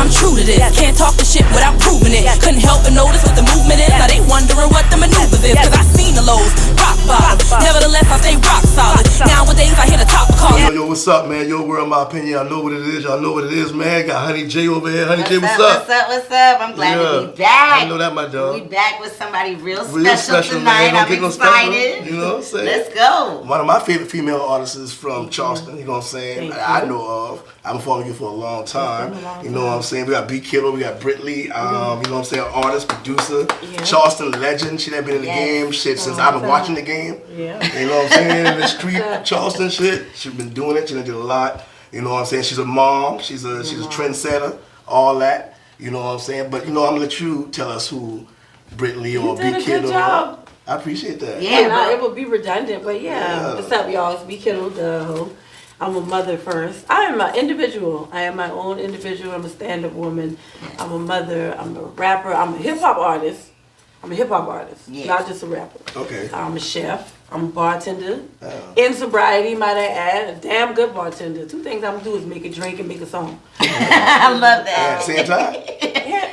I'm true to this. Can't talk the shit without proving it. Couldn't help but notice what the movement is. Now they wondering what the maneuvers is. Cause I seen the lows, rock bottom. Nevertheless, I stay rock solid. Nowadays, I hear the top call. Yo, what's up, man? Your world, my opinion. I know what it is. Y'all know what it is, man. Got Honey J over here. Honey J, what's up? What's up? I'm glad to be back. I know that, my dog. We back with somebody real special tonight. Man. I'm excited. You know what I'm saying? Let's go. One of my favorite female artists is from Charleston. You know what I'm saying? I know of. I've been following you for a long time. You know what I'm saying? We got B.Kiddo, we got Britley. You know what I'm saying? Artist, producer, Charleston legend. She done been in the game shit since I've been watching the game. Yeah. You know what I'm saying? In the street, Charleston shit. She's been doing it. She done did a lot. You know what I'm saying? She's a mom. She's a trendsetter. All that. You know what I'm saying? But you know, I'm gonna let you tell us who Britley or B.Kiddo. I appreciate that. Yeah, it would be redundant, but what's up, y'all? It's B.Kiddo. I'm a mother first. I am an individual. I am my own individual. I'm a stand-up woman. I'm a mother. I'm a rapper. I'm a hip-hop artist. Not just a rapper. Okay. I'm a chef. I'm a bartender. In sobriety, might I add. A damn good bartender. Two things I'm gonna do is make a drink and make a song. I love that. At the same time?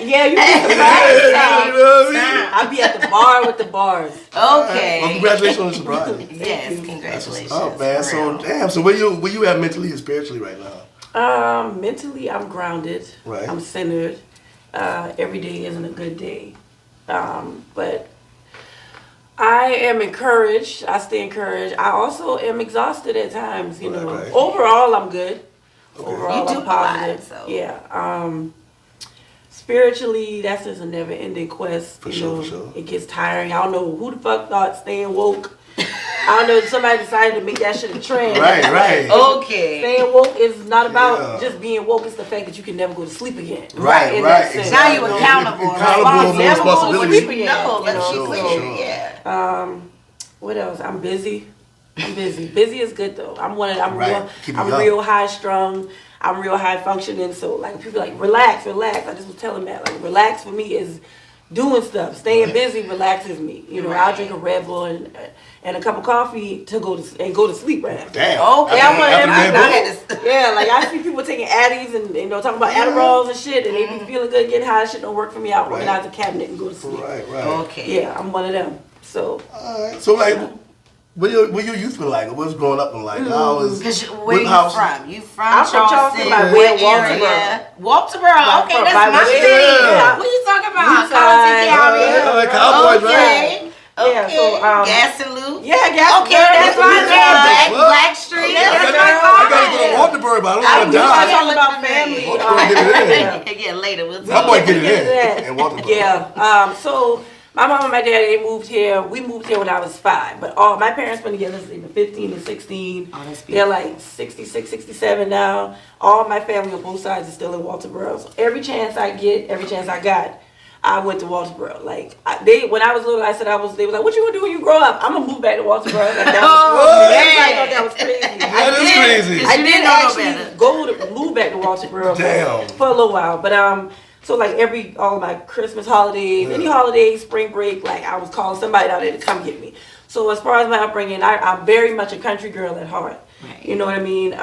Yeah, you be surprised. You know what I mean? I'll be at the bar with the bars. Okay. Well, congratulations on the sobriety. Yes, congratulations. Oh man, so where you at mentally and spiritually right now? Mentally, I'm grounded. Right. I'm centered. Every day isn't a good day. But I am encouraged. I stay encouraged. I also am exhausted at times, you know. Right. Overall, I'm good. Okay. Overall, You do I'm positive. so. Yeah. Spiritually, that's just a never-ending quest. For you sure, know, for sure. It gets tiring. I don't know who the fuck thought staying woke. I don't know if somebody decided to make that shit a trend. Right. Okay. Staying woke is not about just being woke. It's the fact that you can never go to sleep again. Right. Exactly. Now you're accountable. Accountable, no Never go to responsibility. sleep again. No, let's Sure, be for clear. sure. Yeah. What else? I'm busy. Busy is good though. I'm Keep it up. real high strung. I'm real high functioning. So like people like relax. I just was telling Matt like relax for me is doing stuff. Staying busy relaxes me. You know, I'll drink a Red Bull and a cup of coffee to go to sleep right after. Damn. Okay. Yeah, like I see people taking Addies and you know talking about Adderalls and shit, and they be feeling good, getting high. Shit don't work for me. I'll organize a cabinet and go to sleep. Right. Okay. Yeah, I'm one of them. So. Alright. So like, what your youth been like? What's growing up been like? Where you from? You from I'm from Charleston, by way of Walterboro. Okay, that's my city. Yeah. What you talking about? Eastside. Carlton Like Cowboys, County. Okay. Yeah, so Gas and Loop. Yeah, Gas. Okay, that's my name. Black Street. That's my I gotta go to Walterboro, but I don't want to I'm die. talking about family. Walterboro, get it in. Yeah, later we'll My talk. boy get it in. And Walterboro. Yeah. So my mom and my dad, they moved here. We moved here when I was 5. But all my parents been together since they were 15 and 16. Oh, that's They're like 66, 67 now. All my family on both sides is still in Walterboro. So every chance I got, I went to Walterboro. Like when I was little, they was like, "What you gonna do when you grow up?" I'm gonna move back to Walterboro. Like, man. Everybody thought that was crazy. That is crazy. I did actually move back to Walterboro for a little while, but so like all of my Christmas holidays, any holidays, spring break, like I was calling somebody out there to come get me. So as far as my upbringing, I'm very much a country girl at heart. Right. You know what I mean?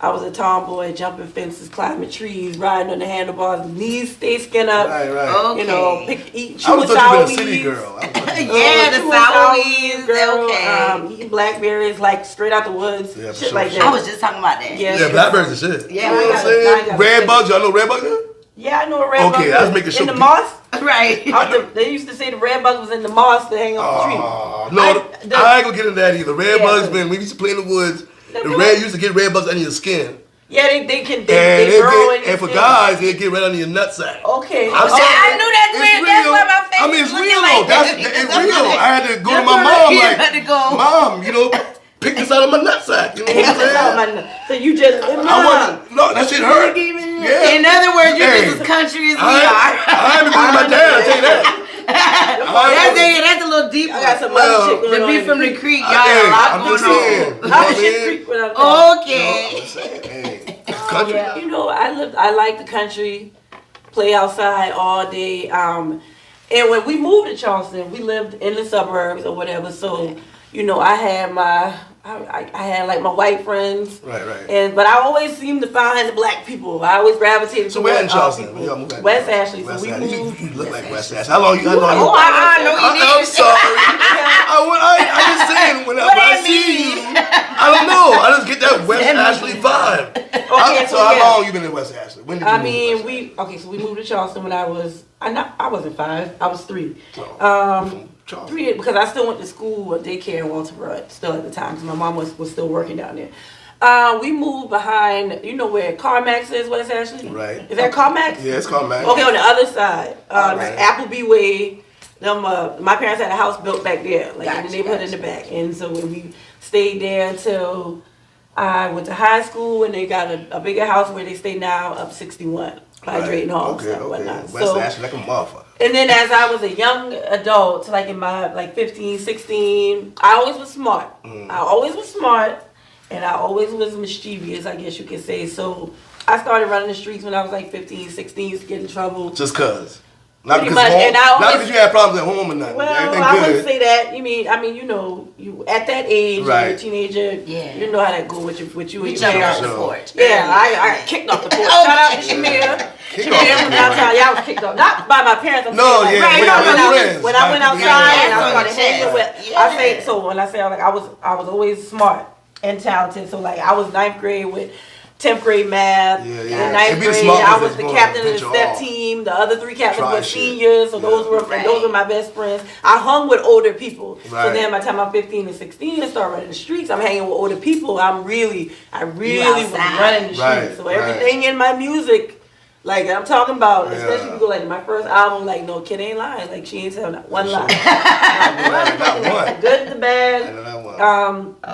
I was a tomboy, jumping fences, climbing trees, riding on the handlebars, knees stay skin up. Right. Okay. You know, I was thought you been a city girl. Yeah, the sour weeds. Okay. Eating blackberries like straight out the woods, Yeah, shit sure, like sure. that. I was just talking about that. Yeah, blackberries and shit. Yeah, You know what I'm saying? Red bugs, y'all know red bugs? Yeah, I know a red bug. Okay, I was making sure. In the moss? Right. They used to say the red bug was in the moss to hang on the tree. No, I ain't gonna get into that either. Red bugs, man, we used to play in the woods. You used to get red bugs under your skin. Yeah, they burrow in your and for skin. guys, they get right under your nutsack. Okay. I knew that's It's real. That's real. why my face I mean, it's was real looking though. like It's real. I had to go to my mom like, Mom, you know, pick this out of my nutsack. You know what I'm saying? So you just No, that shit hurt. Yeah. In other words, you're just as country as we are. I ain't been going to my dad, I'll tell you that. That's a little deeper. I got some other shit going on. The beef from the creek, y'all. I'm just saying. How shit creek without that? Okay. Country. Yeah, you know, I like the country, play outside all day. And when we moved to Charleston, we lived in the suburbs or whatever. So, you know, I had my I had like my white friends. Right. But I always seemed to find the black people. I always gravitated So where in Charleston? West Ashley. West So we Ashley. moved. You look like West Ashley. How long you? No, I'm sorry. I just saying when I see you, I don't know. I just get that West Ashley vibe. Okay, so how long you been in West Ashley? When did you move to West Ashley? So we moved to Charleston when I wasn't 5. I was 3. Charleston. 3 because I still went to school or daycare in Walter Rudd still at the time because my mom was still working down there. We moved behind, you know where CarMax is, West Ashley? Right. Is that CarMax? Yeah, it's CarMax. Okay, on the other side. Right. Applebee Way. My parents had a house built back there, like in the neighborhood in the back. And so when we stayed there until I went to high school and they got a bigger house where they stay now up 61 by Drayton Hall and whatnot. West Ashley like a motherfucker. And then as I was a young adult, like in my 15, 16, I always was smart. I always was smart and I always was mischievous, I guess you could say. So I started running the streets when I was like 15, 16, used to get in trouble. Just cuz. Not Pretty because, much, not because you had problems at home or nothing. Well, Everything I good. wouldn't say that. I mean, you know, you at that age, Right. you're a teenager. Yeah. You know how that go with you and You your jumped off parents. the porch. Yeah, I got kicked off the porch. Shout out to Shamir. Kicked off the Shamir from downtown. Yeah, I was kicked off. Not by my parents. I'm No, saying, yeah, like, with when I went outside and I started Yeah. hanging with. I say so when I say like I was always smart and talented. So like I was 9th grade with 10th grade math. Yeah. In 9th grade, I was the captain of the step team. The other 3 captains Try were shit. seniors, so those were my best friends. I hung with older people. Right. So then by the time I'm 15 and 16 and start running the streets, I'm hanging with older people. I really was running the streets. Right, So everything in my music, like I'm talking about, especially if you go like my first album, like No Kid Ain't Lying, like she ain't telling not one lie. Not one. The good, the bad. I know that one.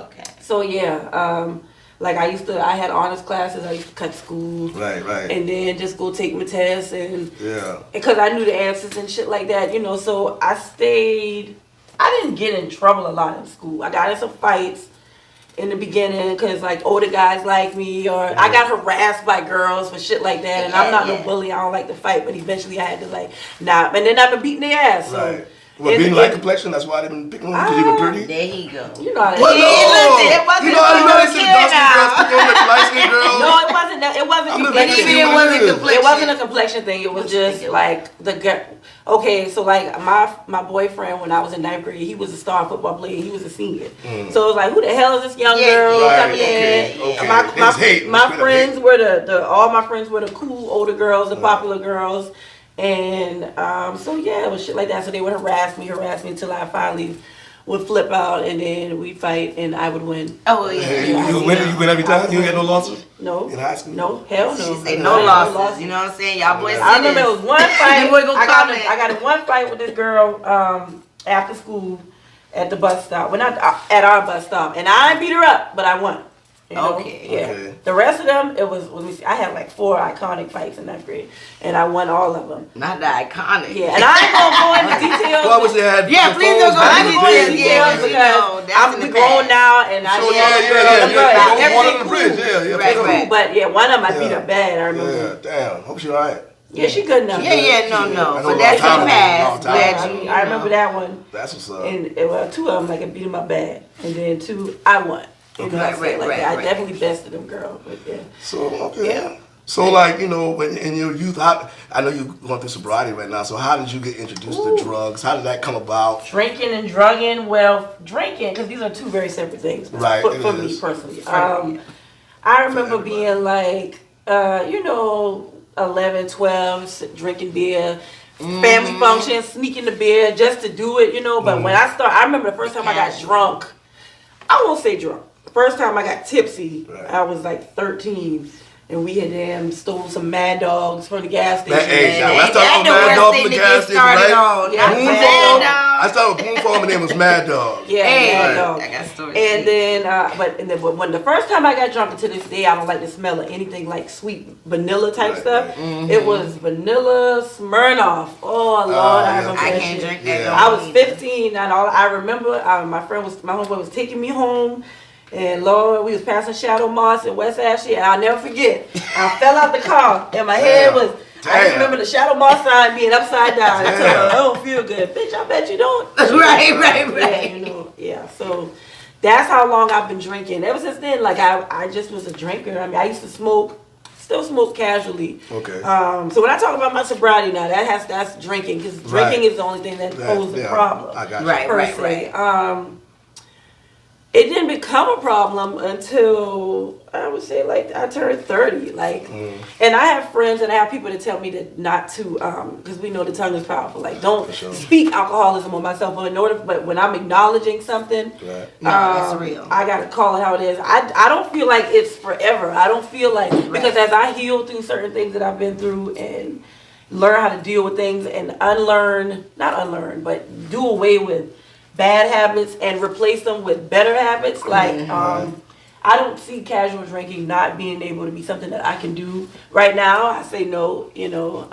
Okay. So yeah, like I had honors classes. I used to cut school. Right. And then just go take my tests and Yeah. because I knew the answers and shit like that, you know. So I didn't get in trouble a lot in school. I got in some fights in the beginning because like older guys like me, or I got harassed by girls for shit like that. And I'm not no bully. I don't like to fight, but eventually I had to like nah. And then I've been beating their ass. So. Right. Well, being light complexion, that's why they been picking on you because you were pretty. There he go. You know how Well, no. It wasn't You know they say dark skin girls pick on the light skin girls. No, it wasn't that. It wasn't I'm just complexion. making It wasn't it complexion. It wasn't a complexion thing. It was just like the girl. Okay, so like my boyfriend when I was in 9th grade, he was a star football player. He was a senior. So it was like, who the hell is this young girl coming in? Okay. My friends were all my friends were the cool older girls, the popular girls. And so yeah, it was shit like that. So they would harass me until I finally would flip out, and then we'd fight, and I would win. Oh yeah. You win every time? You ain't got no losses? No. In high school? No, hell no. She say no losses. You know what I'm saying? Y'all boys. I remember it was one fight. Boy gonna comment. I got in one fight with this girl after school at the bus stop. Well, not at our bus stop, and I beat her up, but I won. You know? Okay. Yeah. Okay. The rest of them, it was. Let me see. I had like 4 iconic fights in 9th grade, and I won all of them. Not the iconic. Yeah, and I ain't gonna go into details. Well, I wish they had. Yeah, the please phones don't go back in into the day. details. because that's in I'm the grown past. now, and I So yeah. One on the bridge, yeah. Right, right. But yeah, one of them I beat her bad. I remember. Yeah, damn. Hope she alright. Yeah, she good enough. Yeah, no. I know But a that's long the time past. ago, long Yeah, Glad you I remember that one. That's what's up. And 2 of them, like I beat them up bad, and then 2 I won. You know, Right, I definitely bested them, girl. But yeah. So, okay. So, like, you know, when in your youth, I know you're going through sobriety right now, so how did you get introduced to drugs? How did that come about? Drinking and drugging, well, drinking, because these are 2 very separate things. Right, For me personally. I remember being like, 11, 12, drinking beer, family functions, sneaking the beer just to do it, But when I remember the first time I got drunk, I won't say drunk. First time I got tipsy, I was like 13. And we had stole some Mad Dogs from the gas station. I started with Mad Dog from the gas station, right? Yeah, I started with Boom Farm and then it was Mad Dog. Yeah, Mad Dog. I got stories. And then, but when the first time I got drunk, and to this day, I don't like the smell of anything like sweet vanilla type stuff. It was vanilla Smirnoff. Oh Lord, I remember I that can't shit. drink that. Yeah. I was 15, and all I remember, my homeboy was taking me home. And Lord, we was passing Shadow Moss in West Ashley, and I'll never forget. I fell out the car, and my head was. I just remember the Shadow Moss sign being upside down. I told her, I don't feel good, bitch. I bet you don't. Right. Yeah, So that's how long I've been drinking. Ever since then, like I just was a drinker. I mean, I used to smoke, still smoke casually. Okay. So when I talk about my sobriety now, that's drinking, because drinking is the only thing that poses a problem. I got you. Right. It didn't become a problem until I would say like I turned 30. Like, and I have friends and I have people that tell me that not to, because we know the tongue is powerful. Like, don't speak alcoholism on myself. But when I'm acknowledging something, that's real. I gotta call it how it is. I don't feel like it's forever. I don't feel like, because as I heal through certain things that I've been through and learn how to deal with things and not unlearn, but do away with bad habits and replace them with better habits. Like, I don't see casual drinking not being able to be something that I can do right now. I say no, you know.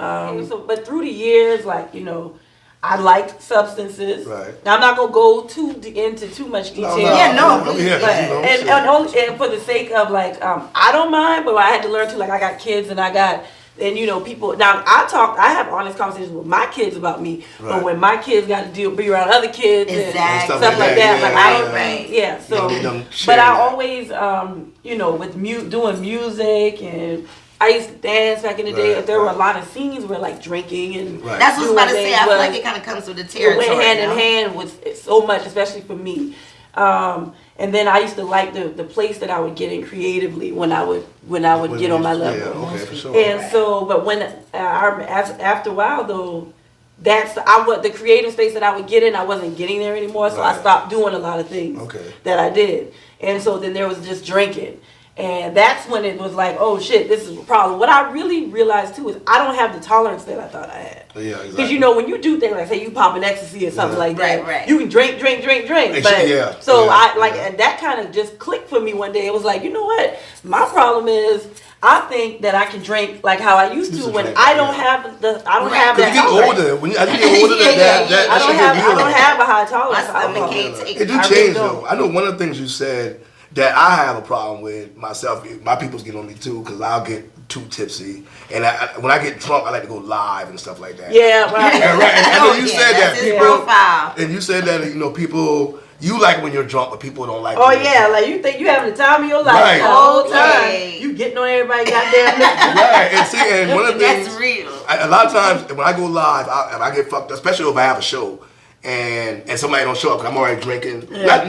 But through the years, like, you know, I liked substances. Right. Now I'm not gonna go into too much detail. And for the sake of like, I don't mind, but I had to learn to, like, I got kids and you know, people, now I have honest conversations with my kids about me, but when my kids got to be around other kids and stuff like that, but I always, you know, with doing music, and I used to dance back in the day. There were a lot of scenes where like drinking and that's what I was about to say. I feel like it kind of comes with the territory. It went hand in hand with so much, especially for me. And then I used to like the place that I would get in creatively when I would get on my level. Yeah, okay, for sure. And so, but when after a while though, the creative space that I would get in, I wasn't getting there anymore. So I stopped doing a lot of things that I did. And so then there was just drinking. And that's when it was like, oh shit, this is a problem. What I really realized too is I don't have the tolerance that I thought I had. Yeah, exactly. Because you know, when you do things like, say you popping ecstasy or something like that, you can drink. But and that kind of just clicked for me one day. It was like, you know what? My problem is I think that I can drink like how I used to when I don't have that. When you get older, I don't have a high tolerance. It do change though. I know one of the things you said that I have a problem with myself. My people's get on me too, because I'll get too tipsy, and when I get drunk, I like to go live and stuff like that. Yeah, right. And I know you said that people, and you said that, you know, people, you like when you're drunk, but people don't like. Oh yeah, like you think you having the time of your life the whole time. You getting on everybody goddamn right. And one of the things that's real. A lot of times when I go live, if I get fucked up, especially if I have a show. And somebody don't show up because I'm already drinking. Not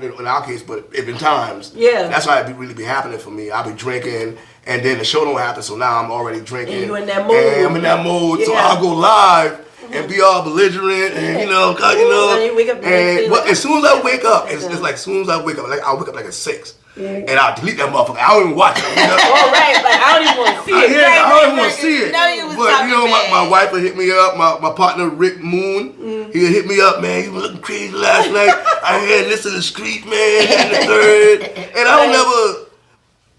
in our case, but in times. Yeah. That's why it really be happening for me. I'll be drinking, and then the show don't happen, so now I'm already drinking. And you in that mood. And I'm in that mood, so I'll go live and be all belligerent, and you know. And you wake up but as soon as I wake up, it's like as soon as I wake up, like I'll wake up like at 6. And I'll delete that motherfucker. I don't even watch it. All right, like I don't even want to see it. I don't even want to see it. But you know, my wife will hit me up. My partner Rick Moon, he'll hit me up, man. You were looking crazy last night. I had this in the street, man, and the third. And I don't never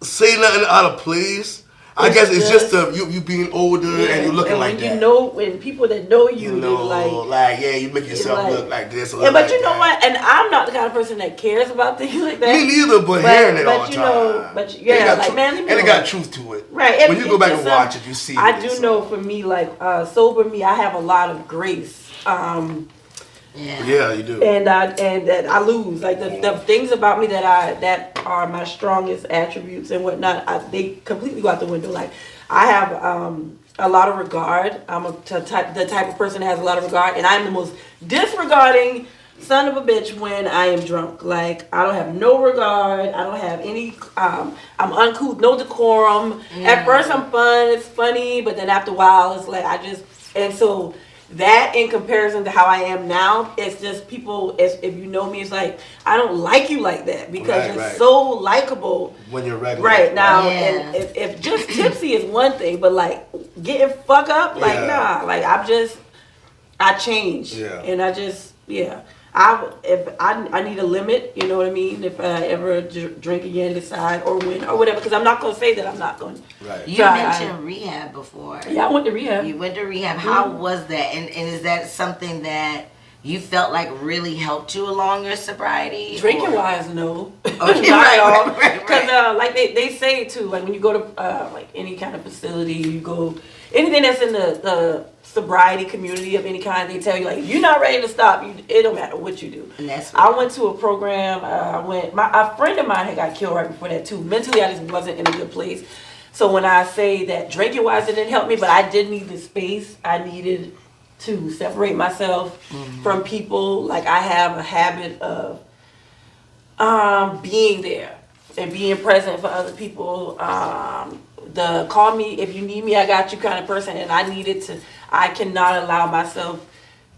say nothing out of place. I guess it's just you being older and you're looking like that. You know, when people that know you like you make yourself look like this. But you know what? And I'm not the kind of person that cares about things like that. Me neither, but hearing it all the time. And it got truth to it. Right. When you go back and watch it, you see. I do know for me, like sober me, I have a lot of grace. Yeah, you do. And that I lose. Like the things about me that are my strongest attributes and whatnot, they completely go out the window. Like I have a lot of regard. I'm the type of person that has a lot of regard, and I'm the most disregarding son of a bitch when I am drunk. Like I don't have no regard. I don't have any. I'm uncouth, no decorum. At first I'm fun. It's funny, but then after a while it's like so. That in comparison to how I am now, it's just people, if you know me, it's like, I don't like you like that because you're so likable. When you're regular. Right, now, and if just tipsy is one thing, but like getting fuck up, like nah, like I changed. Yeah. And I need a limit, you know what I mean? If I ever drink again, decide or win or whatever, because I'm not going to say that I'm not going to. Right. You mentioned rehab before. Yeah, I went to rehab. You went to rehab. How was that? And is that something that you felt like really helped you along your sobriety? Drinking wise, no. Okay, Not at all. right. Because like they say too, like when you go to like any kind of facility, you go anything that's in the sobriety community of any kind, they tell you like if you're not ready to stop, it don't matter what you do. And that's I went to a program. A friend of mine had got killed right before that too. Mentally, I just wasn't in a good place. So when I say that drinking wise it didn't help me, but I did need the space. I needed to separate myself from people. Like I have a habit of being there and being present for other people. The call me if you need me, I got you kind of person. And I cannot allow myself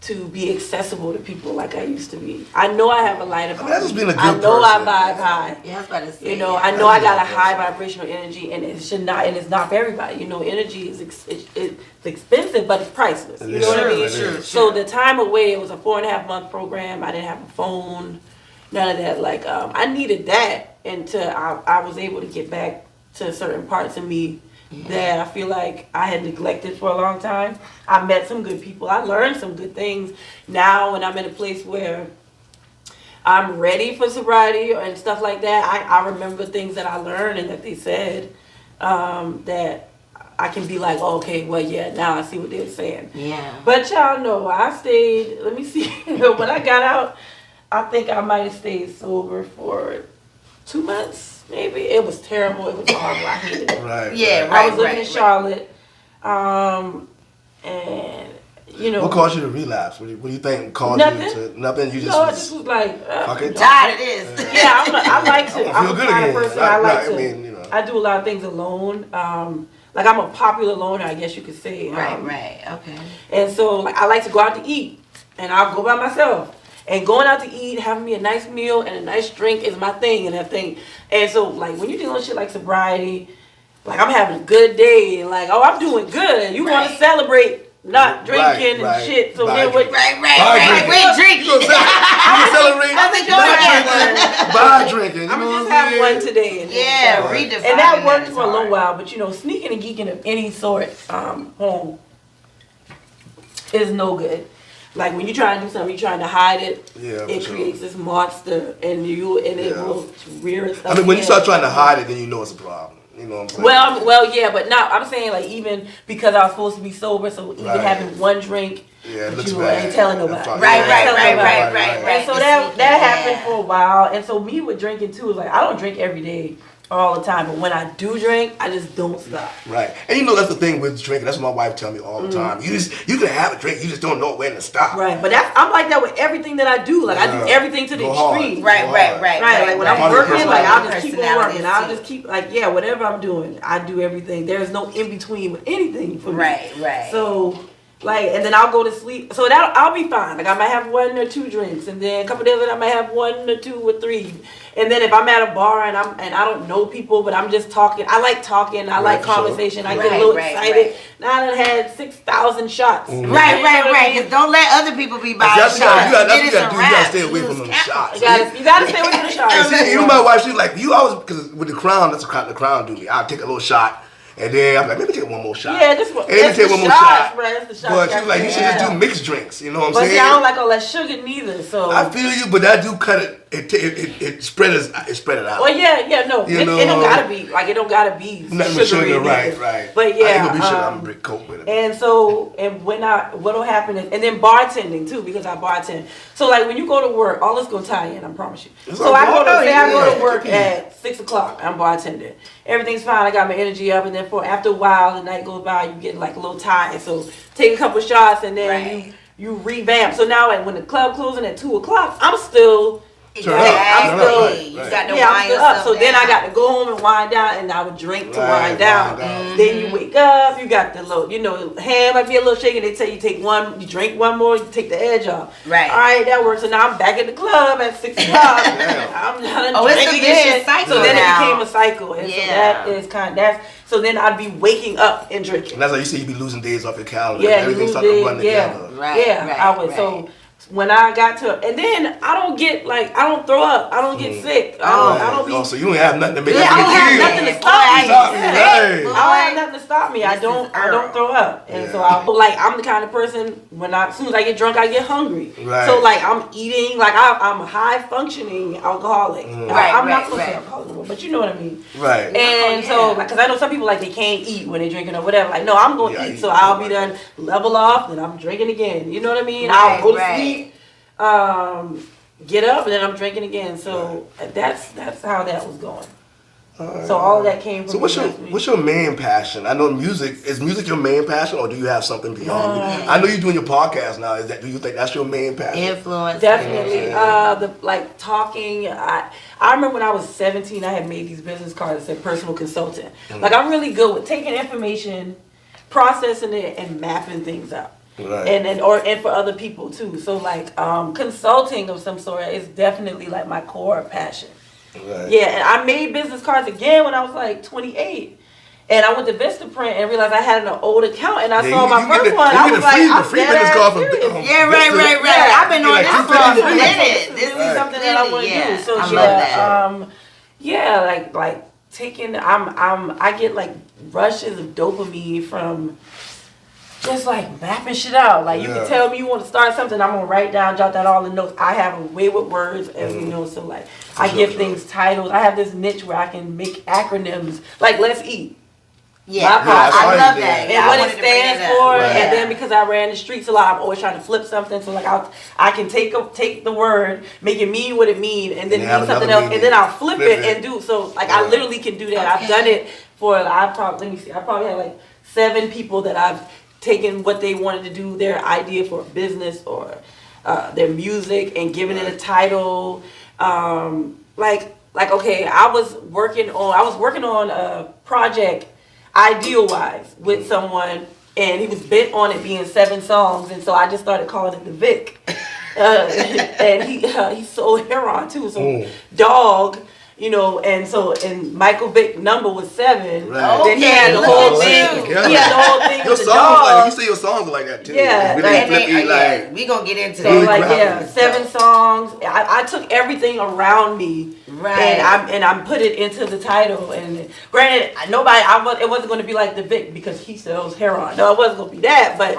to be accessible to people like I used to be. I know I have a light about That's just being a good I know person. I vibe high. Yeah, I was about to say. You know, I know I got a high vibrational energy, and it should not, and it's not for everybody. You know, energy is it's expensive, but it's priceless. You know what I mean? Sure. So the time away, it was a 4.5-month program. I didn't have a phone, none of that. Like I needed that until I was able to get back to certain parts of me that I feel like I had neglected for a long time. I met some good people. I learned some good things. Now when I'm in a place where I'm ready for sobriety and stuff like that, I remember things that I learned and that they said that I can be like, oh, okay, well, yeah, now I see what they're saying. Yeah. But y'all know, I stayed, let me see, when I got out, I think I might have stayed sober for 2 months. Maybe. It was terrible. It was horrible. I hated it. Right. Yeah, right. right. I was living in Charlotte, and you know. What caused you to relapse? What do you think caused Nothing. you to nothing? You just No, I just was like, fuck it. Tired of this. yeah, I like to. I I'm feel a good kind of again. person. I like to. I mean, you know. I do a lot of things alone. Like I'm a popular loner, I guess you could say. Right. Okay. And so like, I like to go out to eat, and I'll go by myself. And going out to eat, having me a nice meal and a nice drink is my thing and that thing. And so like when you're doing shit like sobriety, like I'm having a good day, like oh I'm doing good. You want to celebrate not drinking and shit. So then what? Right. We're drinking. You can celebrate by I drinking. You I'm know gonna just what I'm have one saying? today. And Yeah, then, redefine. and that worked for a little while, but you know, sneaking and geeking of any sort home is no good. Like when you try to do something, you're trying to hide it. Yeah, it for creates this monster, and it will rear itself. I mean, when you again. start trying to hide it, then you know it's a problem. You know what I'm saying? Well, yeah, but now I'm saying like even because I was supposed to be sober, so even Right. having one drink, yeah, it but looks you bad. ain't telling nobody. Right. And so that happened Yeah. for a while, and so me with drinking too is like I don't drink every day. All the time, but when I do drink, I just don't stop. Right, and you know that's the thing with drinking. That's what my wife tell me all the time. You can have a drink, you just don't know when to stop. Right, but I'm like that with everything that I do. Like I do everything to the Go hard. extreme. Right. Like when I'm working, like I'll just keep on working. I'll Personalities, just keep like whatever I'm doing, I do everything. There's no in between with anything for me. Right. So like, and then I'll go to sleep. So that I'll be fine. Like I might have 1 or 2 drinks, and then a couple days later I might have 1 or 2 or 3. And then if I'm at a bar and I don't know people, but I'm just talking. I like talking. I like conversation. I get a little excited. Now I done had 6,000 shots. Right. Because don't let other people be buying shots. That's what you gotta do. You gotta stay away from them shots. You gotta stay away from the shots. See, even my wife, she's like, you always, because with the Crown, that's what the Crown do me. I'll take a little shot. And then I'm like, maybe take one more shot. Yeah, just one. And then take one more shot. That's the shot. But she's like, you should just do mixed drinks. You know what I'm but saying? see, I don't like all that sugar neither. So I feel you, but that do cut it. It spread it out. well, yeah, no, You it know, don't gotta be like it don't gotta be nothing with sugary sugar, neither. right. But I ain't yeah, gonna be sugar. I'm gonna break coke with it. and so what'll happen is, and then bartending too, because I bartend. So like when you go to work, all this gonna tie in, I promise you. It's So I go okay. to work at 6 o'clock. I'm bartending. Everything's fine. I got my energy up, and then after a while, the night goes by, you get like a little tired. So take a couple shots, and then you revamp. So now, like when the club closing at 2 o'clock, I'm still. You got to wind up. So down. then I got to go home and wind down, and I would drink to wind down. Then you wake up, you got the little, hand might be a little shaky. They tell you you drink one more, you take the edge off. Right. All right, that works. So now I'm back at the club at 6 o'clock. I'm done it's a drinking vicious shit. cycle So then now. it became a cycle, and so that is so then I'd be waking up and drinking. And that's how you say you be losing days off your calendar. Yeah, Everything started to run together. I would. So when I got to, and then I don't throw up. I don't get sick. I don't be. So you don't have nothing to make I don't have nothing to stop me. Right. I don't have nothing to stop me. I don't throw up. And so I'm the kind of person as soon as I get drunk, I get hungry. Right. So like I'm eating, like I'm a high functioning alcoholic. I'm not supposed to say alcoholic, but you know what I mean. Right. And so, because I know some people like they can't eat when they're drinking or whatever. Like, no, I'm going to eat, so I'll be done, level off, then I'm drinking again. You know what I mean? I'll go to sleep, get up, and then I'm drinking again. So that's how that was going. So all of that came from. So what's your main passion? I know music. Is music your main passion, or do you have something beyond? I know you're doing your podcast now. Do you think that's your main passion? Influence. Definitely. Talking. I remember when I was 17, I had made these business cards that said personal consultant. Like I'm really good with taking information, processing it, and mapping things out. Right. And for other people too. So like consulting of some sort is definitely like my core passion. Right. Yeah, and I made business cards again when I was like 28. And I went to Vistaprint and realized I had an old account, and I saw my first one. I was like, I'm free business card from right. I've been on this for a minute. This is something that I want to do. So like taking, I get like rushes of dopamine from just like mapping shit out. Like you can tell me you want to start something, I'm gonna write down, jot down all the notes. I have a way with words, as you know. So like I give things titles. I have this niche where I can make acronyms. Like let's eat. I love that. And what it stands for, and then because I ran the streets a lot, I'm always trying to flip something. So like I can take the word, make it mean what it means, and then mean something else, and then I'll flip it and do. So like I literally can do that. I've done it for I probably had like 7 people that I've taken what they wanted to do, their idea for a business or their music, and giving it a title. Okay, I was working on a project Ideal-wise with someone, and he was bent on it being 7 songs, and so I just started calling it the Vic. And he sold heroin too, so dog. You know, and Michael Vick number was 7. Right. Then he had the whole thing. He had the whole thing. Your with the songs dog. you say your songs are like that too. Yeah, we gonna get into so that. 7 songs. I took everything around me, and I put it into the title. And granted, it wasn't going to be like the Vic because he sells heroin. No, it wasn't going to be that. But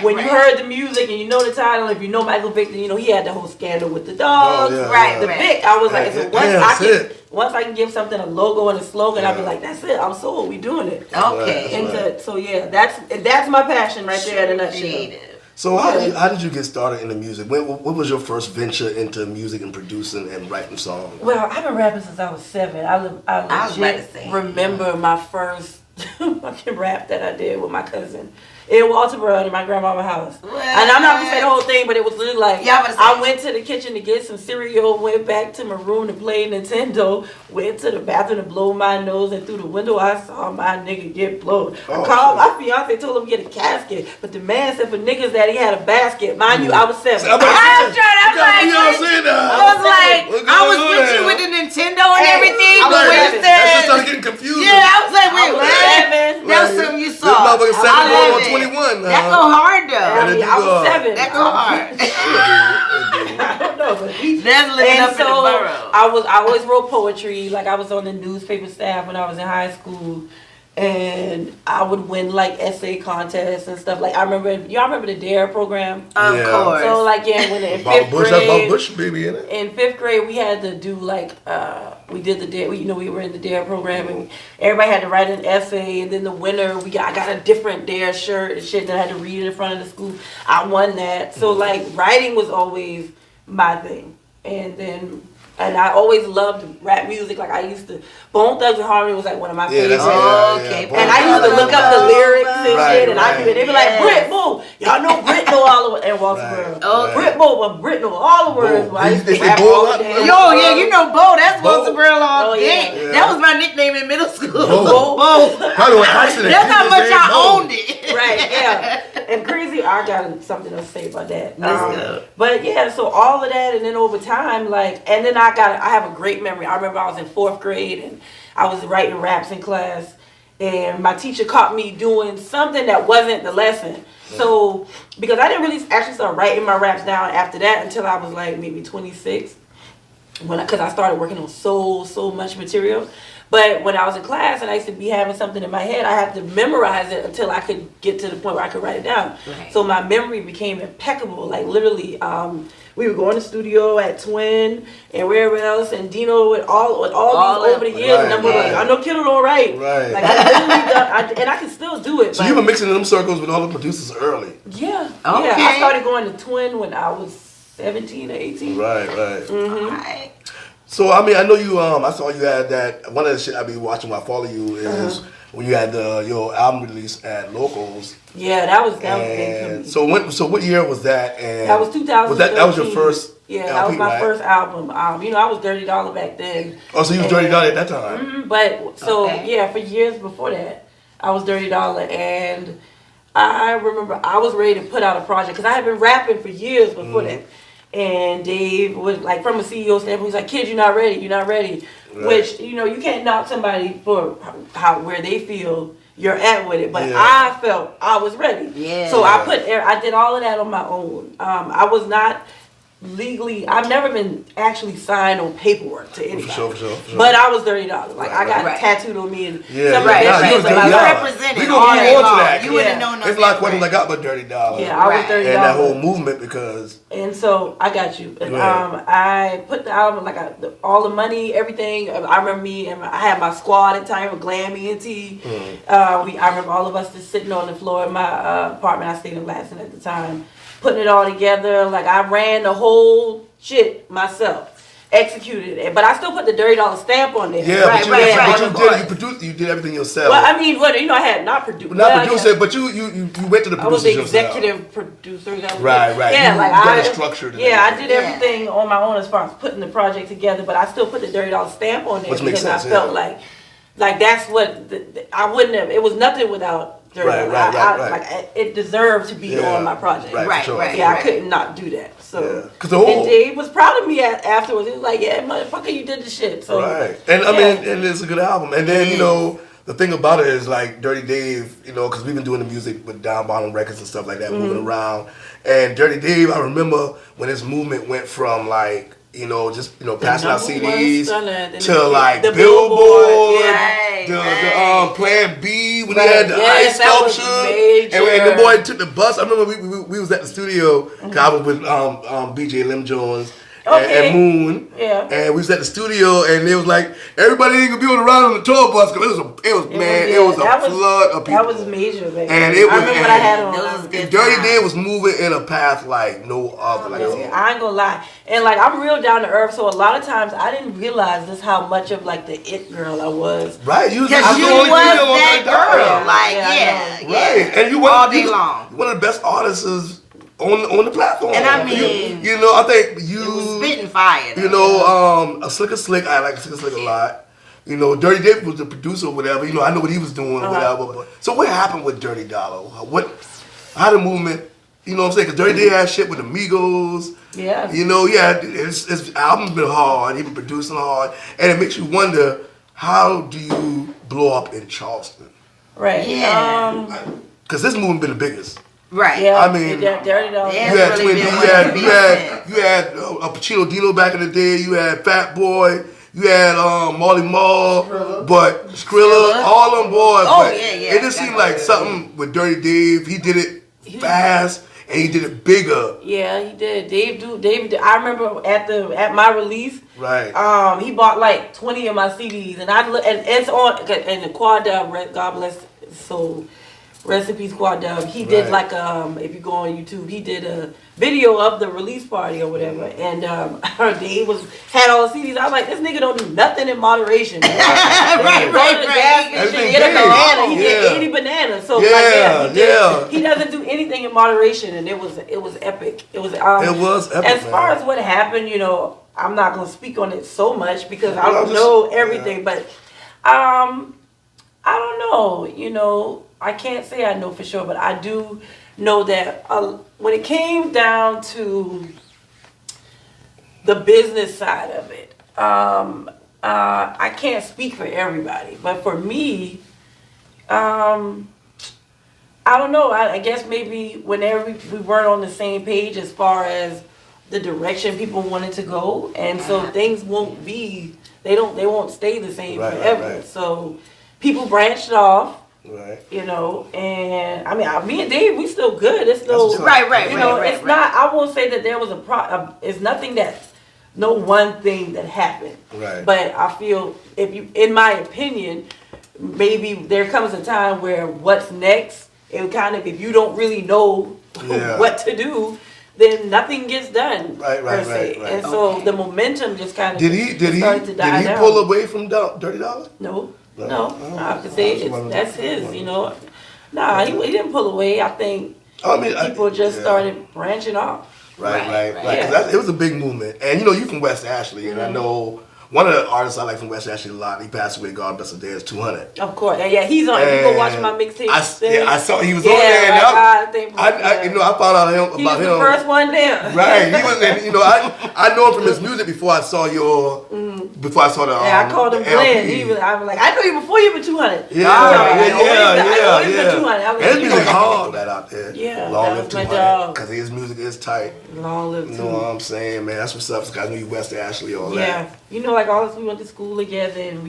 when you heard the music and you know the title, if you know Michael Vick, then you know he had the whole scandal with the dogs. The Vic, I was like, so once I can give something a logo and a slogan, I'll be like, that's it. I'm sold. We doing it. Okay. So that's my passion right there in a nutshell. So how did you get started in the music? What was your first venture into music and producing and writing songs? Well, I've been rapping since I was 7. I legit remember my first fucking rap that I did with my cousin in Walterboro in my grandmama's house. And I'm not gonna say the whole thing, but it was literally like I went to the kitchen to get some cereal, went back to my room to play Nintendo, went to the bathroom to blow my nose, and through the window I saw my nigga get blown. I called my fiance, told him to get a casket, but the man said for niggas that he had a basket. Mind you, I was 7. I was with you with the Nintendo and everything, but when you said, I started getting confused. I was like, wait, what? That was something you saw. This motherfucker 7 going on 21. That go hard though. I was 7. That go hard. I don't know, but that's living up in the borough. I always wrote poetry. Like I was on the newspaper staff when I was in high school, and I would win like essay contests and stuff. Like y'all remember the DARE program? Of course. So like when in 5th grade, Bush baby in it. In 5th grade, we had to do like we did the DARE. We were in the DARE program, and everybody had to write an essay. And then the winner, I got a different DARE shirt and shit that I had to read in front of the school. I won that. So like writing was always my thing, and I always loved rap music. Like I used to, Bone Thugs and Harmony was like one of my favorites. And I used to look up the lyrics and shit, and I do it. They be like, Brit, boo, y'all know Brit know all the and Walterboro. Brit, boo, but Brit know all the words. I used to rap all day. You know Bo. That's Walterboro all day. That was my nickname in middle school. Bo. That's how much I owned it. Right, yeah. And crazy, I got something to say about that. But yeah, so all of that, and then over time, and then I have a great memory. I remember I was in 4th grade and I was writing raps in class, and my teacher caught me doing something that wasn't the lesson. So, because I didn't really actually start writing my raps down after that until I was like maybe 26, because I started working on so much material. But when I was in class and I used to be having something in my head, I had to memorize it until I could get to the point where I could write it down. Right. So my memory became impeccable. Like literally, we would go in the studio at Twin and wherever else, and Dino with all these over the years. Right, and I'm like, I know Kiddo don't write. Right. Like I literally done, and I can still do it. So but you were mixing in them circles with all the producers early. yeah, Okay. yeah. I started going to Twin when I was 17 or 18. Right. Right. So I mean, I know you. I saw you had that. One of the shit I be watching while I follow you is when you had your album release at Locals. Yeah, that was big for me. So what year was that? And That was 2013. that was your first? Yeah, LP, that was my right? first album. I was $30 back then. Oh, so you was $30 at that time? But for years before that, I was $30, and I remember I was ready to put out a project because I had been rapping for years before that. And Dave was like, from a CEO standpoint, he's like, "Kid, you're not ready. You're not ready." Right. Which you can't knock somebody for where they feel you're at with it. But I felt I was ready. Yeah. So I did all of that on my own. I was not legally. I've never been actually signed on paperwork to anybody. For sure. But I was $30. Like I got tattooed on me and you was represented. We gonna move on to that. You wouldn't know nothing. It's like what I got but $30. Yeah, I was $30. And that whole movement because. And so I got you. And, I put the album all the money, everything. I remember me and I had my squad at the time with Glam ENT. I remember all of us just sitting on the floor in my apartment. I stayed in Lansing at the time. Putting it all together, like I ran the whole shit myself, executed it, but I still put the $30 stamp on there. Yeah, but you did everything yourself. Well, I mean, I had not produced. Not producer, but you went to the producers yourself. I was the executive producer. Right. Yeah, you like got it structured. I did everything on my own as far as putting the project together, but I still put the $30 stamp on there which makes sense. I felt like that's what I wouldn't have. It was nothing without. Right. Like it deserved to be on my project. Right. Yeah, I couldn't not do that. So, and Dave was proud of me afterwards. He was like, "Yeah, motherfucker, you did the shit." So, right. And I mean, and it's a good album. And then the thing about it is like Dirty Dave, because we've been doing the music with Down Bottom Records and stuff like that, moving around. And Dirty Dave, I remember when his movement went from like. Just passing out CDs to like the Billboard, the Plan B when he had the ice sculpture, and the boy took the bus. I remember we was at the studio. Cause I was with BJ Lim Jones. And Moon, and we was at the studio, and it was like everybody ain't gonna be able to ride on the tour bus because it was a flood of people. That was major, man. And it was. I remember what I had on. Dirty Dave was moving in a path like no other. I ain't gonna lie, and like I'm real down to earth, so a lot of times I didn't realize just how much of like the it girl I was. Right, because you was that girl, right, and you were all day long. One of the best artists. On the platform, and I mean, I think you was spitting fire. A Slick. I like Slick a lot. Dirty Dave was the producer or whatever. I know what he was doing or whatever. But, so what happened with Dirty Dollar? How the movement? You know what I'm saying? Because Dirty Dave had shit with Amigos. Yeah. His album's been hard. He been producing hard, and it makes you wonder how do you blow up in Charleston? Right. Yeah. Because this movement been the biggest. Right. Yeah, I mean, you had Twin D, you had Pacino Dino back in the day. You had Fat Boy. You had Marley Marl, but Skrilla, all them boys. Oh, but it just seemed like something with Dirty Dave. He did it fast and he did it bigger. Yeah, he did. Dave. I remember at my release. Right. He bought like 20 of my CDs, and it's on and the Quad Dub. God bless his soul. Rest in peace, Quad Dub. He did like if you go on YouTube, he did a video of the release party or whatever, and Dave had all the CDs. I was like, this nigga don't do nothing in moderation. Right. Get a banana. He get 80 bananas. So he doesn't do anything in moderation, and it was epic. It was epic. As far as what happened, I'm not gonna speak on it so much because I don't know everything, but I don't know. I can't say I know for sure, but I do know that when it came down to the business side of it, I can't speak for everybody, but for me, I don't know. I guess maybe whenever we weren't on the same page as far as the direction people wanted to go, and so things won't be They won't stay the same forever. Right. So people branched off. Right. You know, and I mean, me and Dave, we still good. It's still right. You know, it's not. I won't say that there was it's nothing that, no one thing that happened. Right. But I feel in my opinion, maybe there comes a time where what's next, it kind of, if you don't really know what to do, then nothing gets done. Right. And so the momentum just kind of started to die down. Did he pull away from Dirty Dollar? No, I have to say that's his, you know. Nah, he didn't pull away. I think people just started branching off. Right. Yeah. It was a big movement. And you know, you from West Ashley, and I know one of the artists I like from West Ashley a lot, he passed away, God bless his day, is 200. Of course. Yeah, he's on. You go watch my mixtape. I saw he was on there. And I found out about him. He was the first one there. Right. He was, and, you know, I know him from his music before I saw before I saw the I called him Glenn. I was like, I knew you before you were 200. Yeah. I knew you were 200. And his music hard that out there. Yeah. Long live 200. Because his music is tight. Long live 200. You know what I'm saying, man? That's what's up. I knew you West Ashley, all that. Yeah. You know, like all of us, we went to school together, and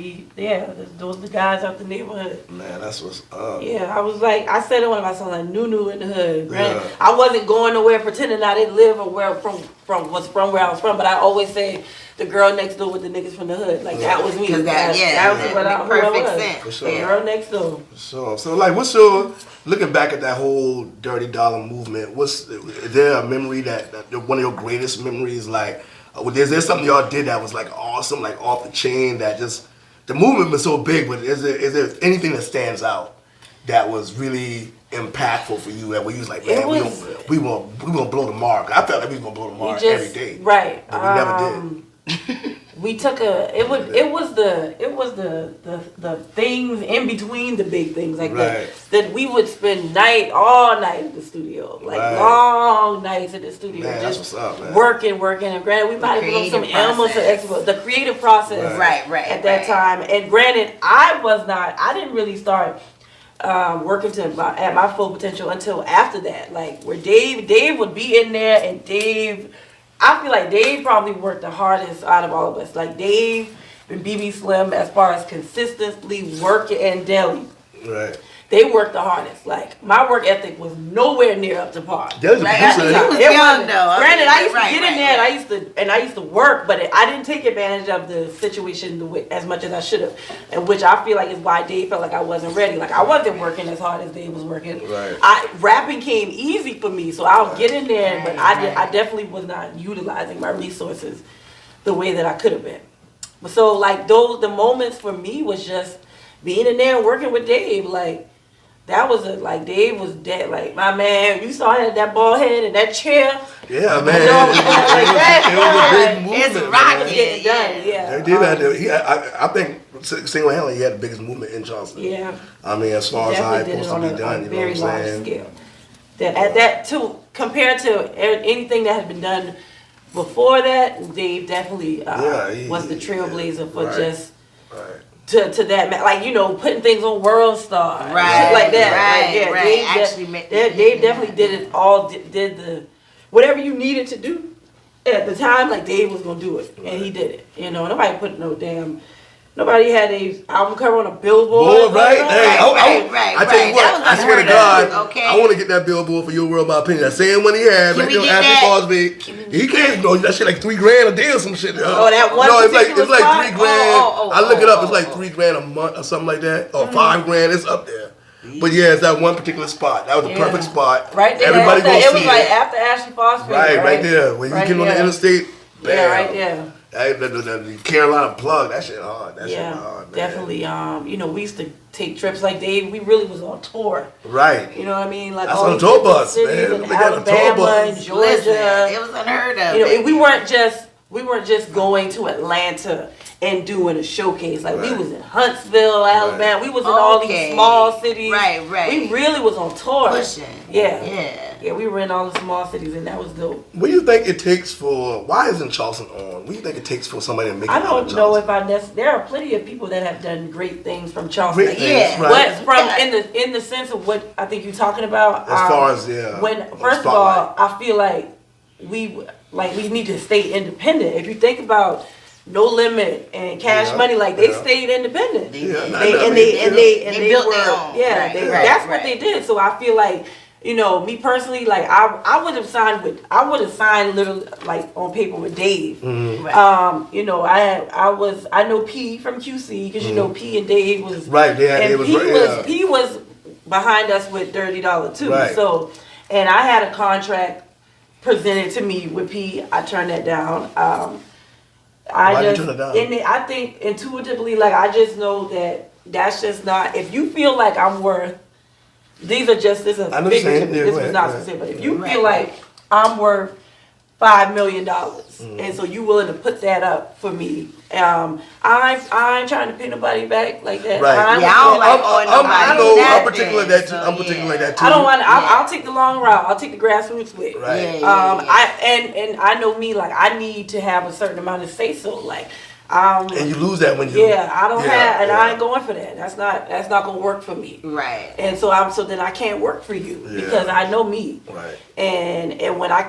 those the guys out the neighborhood. Man, that's what's up. Yeah, I was like, I said to one of my songs, like, Nunu in the hood. Right? Yeah. I wasn't going nowhere pretending I didn't live or where from where I was from, but I always say the girl next door with the niggas from the hood. Like, that was me. That was what I was. For sure. The girl next door. For sure. So, like, what's your, looking back at that whole Dirty Dollar movement, is there a memory that one of your greatest memories, like, is there something y'all did that was like awesome, like off the chain, that just, the movement was so big, but is there anything that stands out that was really impactful for you, that we was like, man, we gonna blow the mark? I felt like we was gonna blow the mark every day. Right. But we never did. We took it was the things in between the big things, like that we would spend all night in the studio, like long nights in the studio, man, just that's what's up, man. working. And granted, we might have been on some animals to export the creative process, at that time. And granted, I didn't really start working at my full potential until after that, like where Dave would be in there, and I feel like Dave probably worked the hardest out of all of us. Like Dave and BB Slim, as far as consistently working, and Deli. Right. They worked the hardest. Like, my work ethic was nowhere near up to par. He was young though. Granted, I used to get in there, and I used to work, but I didn't take advantage of the situation as much as I should have, and which I feel like is why Dave felt like I wasn't ready. Like, I wasn't working as hard as Dave was working. Right. Rapping came easy for me, so I would get in there, but I definitely was not utilizing my resources the way that I could have been. So, like, the moments for me was just being in there and working with Dave, like. That was Dave was dead. Like, my man, you saw him, that bald head and that chair. Yeah, man. It was a big movement. It's rocking. Yeah. I think single-handedly, he had the biggest movement in Charleston. Yeah. I mean, as far as how it's supposed to be done, you know what I'm saying? Very large scale. Compared to anything that had been done before that, Dave definitely was the trailblazer for just. Right. To that, like, you know, putting things on World Star, shit like that. Dave definitely did it all. Did the whatever you needed to do at the time. Like, Dave was gonna do it, and he did it. You know, nobody had a album cover on a billboard. I tell you what, I swear to God, I want to get that billboard for Your World, My Opinion. That same one he had, right there after Cosby. He can't know that shit like $3,000 a day or some shit. Oh, that one. No, it's like $3,000. I look it up. It's like $3,000 a month or something like that, or $5,000. It's up there. But yeah, it's that one particular spot. That was the perfect spot. Right there. Everybody gonna see it. It was like after Ashley Phosphate. Right there. When you get on the interstate. Yeah, right there. The Carolina plug, that shit hard. That shit hard, man. Definitely. You know, we used to take trips like Dave. We really was on tour. Right. You know what I mean? Like, that's on a tour bus, man. In Alabama and Georgia. It was unheard of. You know, and we weren't just going to Atlanta and doing a showcase. Like, we was in Huntsville, Alabama. We was in all these small cities. Right. We really was on tour. Pushing. Yeah, we were in all the small cities, and that was dope. What do you think it takes why isn't Charleston on? What do you think it takes for somebody to make it out of Charleston? I don't know if there are plenty of people that have done great things from Charleston. Great things, right. But in the sense of what I think you're talking about. As far as, first of all, I feel like we need to stay independent. If you think about No Limit and Cash Money, like they stayed independent. They built their own. Yeah, that's what they did. So I feel like, you know, me personally, like I would have signed literally like on paper with Dave. You know, I know P from QC because you know P and Dave was P was behind us with $30 too. So, and I had a contract presented to me with P. I turned that down. Why did you turn it down? I think intuitively, like I just know that that's just not. If you feel like I'm worth, this is a figurative. This was not specific. But if you feel like I'm worth $5 million, and so you willing to put that up for me, I ain't trying to pay nobody back like that. I don't like nobody. I'm particular like that too. I don't want. I'll take the long route. I'll take the grassroots way. I know me. Like I need to have a certain amount of say so. Like. And you lose that when you. I don't have, and I ain't going for that. That's not gonna work for me. Right. And so then I can't work for you because I know me. Right. And when I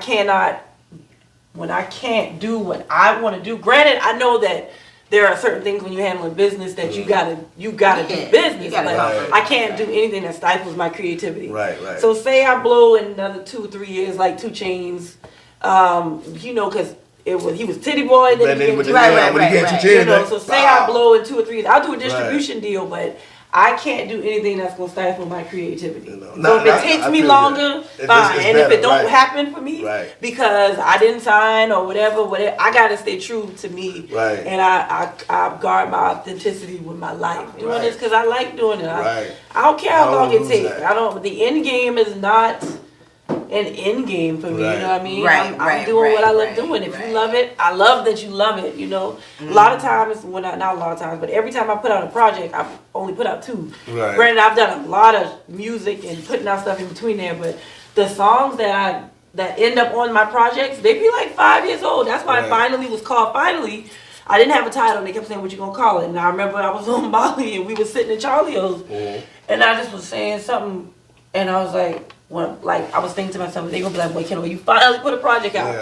can't do what I want to do. Granted, I know that there are certain things when you handle a business that you gotta do business, but I can't do anything that stifles my creativity. Right. So say I blow in another 2-3 years, like 2 Chainz, you know, because he was Titty Boy, then he you know. So say I blow in 2 or 3 years, I'll do a distribution deal, but I can't do anything that's gonna stifle my creativity. So if it takes me longer, fine. And if it don't happen for me, because I didn't sign or whatever, I gotta stay true to me. Right. And I guard my authenticity with my life. Doing this because I like doing it. I don't care how long it takes. The end game is not an end game for me, you know what I mean? I'm doing what I love doing. If you love it, I love that you love it, you know? A lot of times, not a lot of times, but every time I put out a project, I've only put out 2. Granted, I've done a lot of music and putting out stuff in between there, but the songs that end up on my projects, they be like 5 years old. That's why Finally was called Finally. I didn't have a title, and they kept saying, what you gonna call it? And I remember I was on Bali, and we were sitting in Charlie's, and I just was saying something, and I was like, I was thinking to myself, they gonna be like, boy, Kiddo, you finally put a project out.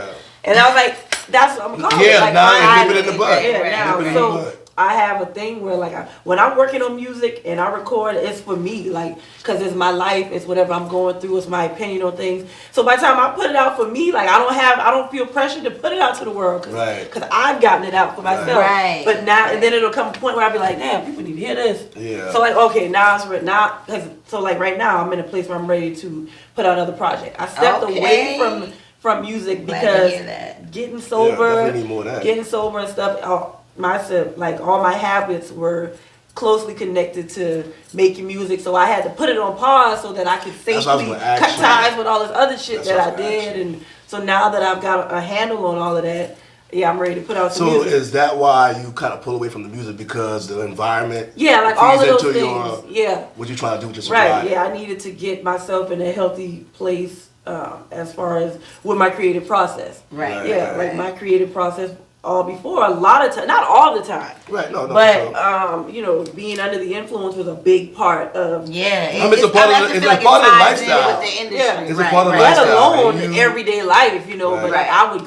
And I was like, that's what I'm gonna call it. Like, now nip it in the bud. So I have a thing where like when I'm working on music and I record, it's for me, like, cause it's my life, it's whatever I'm going through, it's my opinion on things. So by the time I put it out for me, like I don't feel pressure to put it out to the world, cause I've gotten it out for myself. But now and then it'll come a point where I'll be like, damn, people need to hear this. So like, okay, now it's now, so like right now I'm in a place where I'm ready to put out another project. I stepped away from music because getting sober and stuff. Like all my habits were closely connected to making music, so I had to put it on pause so that I could safely cut ties with all this other shit that I did. And so now that I've got a handle on all of that, I'm ready to put out some music. So is that why you kind of pull away from the music, because the environment like all of those things what you trying to do with your sobriety? I needed to get myself in a healthy place as far as with my creative process. Like my creative process before, a lot of time, not all the time, but you know, being under the influence was a big part of it's a part of the lifestyle. It's a part of the let lifestyle. alone everyday life, you know. But like I would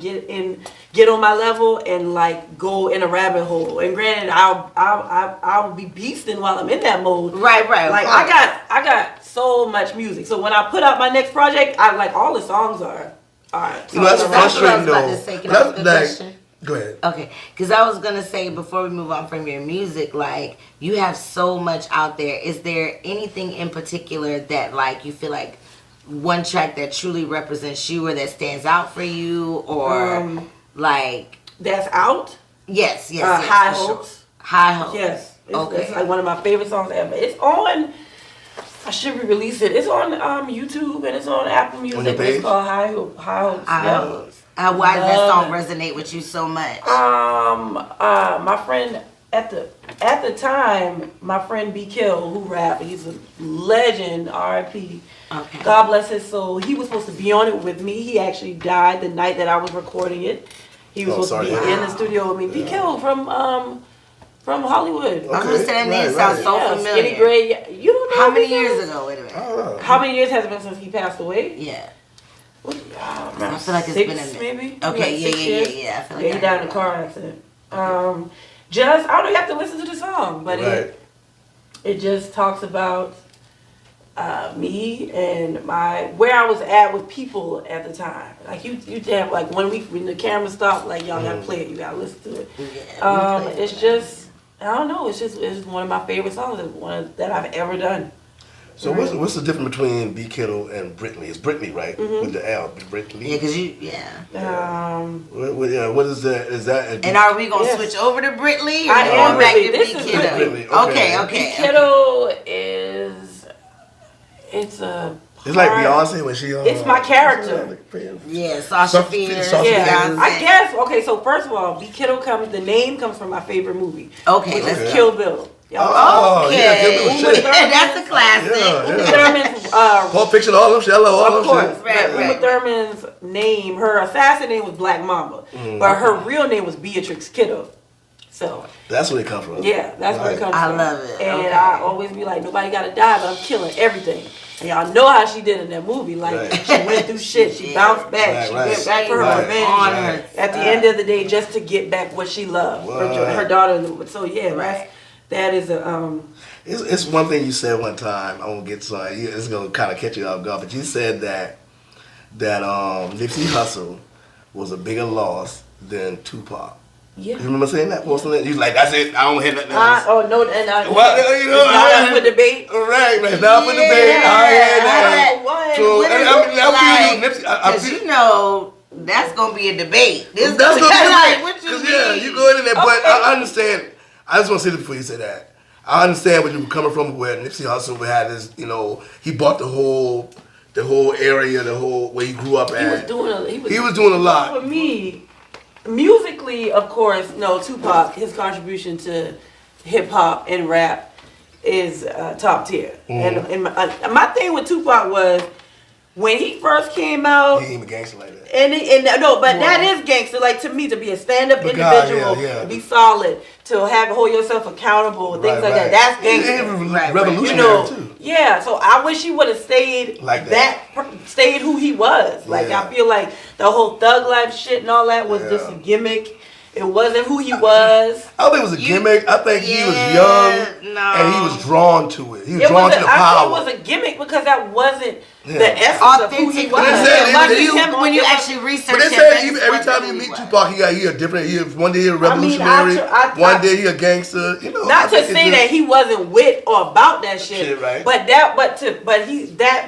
get on my level and like go in a rabbit hole. And granted, I'll be beasting while I'm in that mode. Like I got so much music. So when I put out my next project, I like all the songs are. Alright. You know, that's frustrating though. Go ahead. Okay, because I was gonna say before we move on from your music, like you have so much out there. Is there anything in particular that like you feel like one track that truly represents you or that stands out for you, or like that's out? Yes. High Hopes. Sure. High Hopes. Yes. It's like one of my favorite songs ever. It's on. I should re-release it. It's on YouTube and it's on Apple Music. On your page? It's called High Hopes. Why does that song resonate with you so much? My friend at the time, my friend B.Kiddo, who rapped, he's a legend, R.I.P. Okay. God bless his soul. He was supposed to be on it with me. He actually died the night that I was recording it. He was supposed to be in the studio with me. B.Kiddo from Hollywood. I'm gonna say that name sounds so familiar. Skinny Gray. You don't know how many years ago? Wait a minute. How many years has it been since he passed away? Yeah. I feel like it's been a minute. Maybe. Okay, like 6 years. yeah. I feel like he died in a car accident. Just I don't know. You have to listen to the song, but Right. it just talks about me and where I was at with people at the time. Like you have like when the camera stopped, like y'all gotta play it. You gotta listen to it. It's just I don't know. It's one of my favorite songs. It's one that I've ever done. So what's the difference between B.Kiddo and Brittany? It's Brittany, right? With the L, Brittany. Yeah, because What is that? Is that? And are we gonna switch over to Brittany? Or I am going back Brittany. to This is B.Kiddo? Brittany. Okay. B.Kiddo is it's like Beyonce when she. It's my character. Yeah, Sasha Fierce. Yeah, I guess. Okay, so first of all, B.Kiddo the name comes from my favorite movie. Okay, which let's is Kill Bill. Okay, Kill Bill shit. that's a classic. Yeah. Thurman's, Pulp Fiction, all them shit. I love all of them course, shit. right. Uma Thurman's name, her assassin name was Black Mamba, but her real name was Beatrix Kiddo. So that's where it comes from. Yeah, that's where it comes from. I love it. And I always be like, nobody gotta die, but I'm killing everything. And y'all know how she did in that movie. Like she went through shit, she bounced back, she went back for her revenge. At the end of the day, just to get back what she loved, her daughter. So yeah, that is a. It's one thing you said one time. I won't get sorry. It's gonna kind of catch you off guard, but you said that Nipsey Hussle was a bigger loss than Tupac. Yeah. You remember saying that? You like, that's it. I don't hear nothing else. Not up for debate. Right. Not for debate. I hear that. Because you know that's gonna be a debate. That's gonna be like, what you mean? You go in there, but I understand. I just want to say this before you say that. I understand where you're coming from. Where Nipsey Hussle had his, he bought the whole area, where he grew up at. He was doing a lot. For me, musically, of course, no, Tupac, his contribution to hip hop and rap is top tier. And my thing with Tupac was when he first came out. He ain't even gangster like that. That is gangster. Like to me, to be a stand-up individual, to be solid, to hold yourself accountable, things like that. That's gangster. Revolutionary too. Yeah. So I wish he would have stayed like that. Stayed who he was. Like I feel like the whole thug life shit and all that was just a gimmick. It wasn't who he was. I don't think it was a gimmick. I think he was young and he was drawn to it. He was drawn to the power. I think it was a gimmick because that wasn't the essence of who he was. When you actually research but they said even every time you meet Tupac, he a different. One day he a revolutionary. One day he a gangster. Not to say that he wasn't with or about that shit, right? But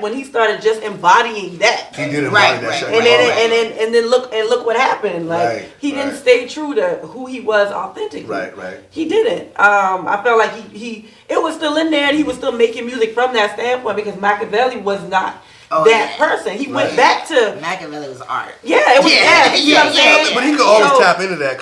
when he started just embodying that, he did embody that shit. And then look what happened. Like he didn't stay true to who he was authentically. Right. He didn't. I felt like it was still in there, and he was still making music from that standpoint because Machiavelli was not that person. He went back to Machiavelli was art. Yeah, it was art. But he could always tap into that.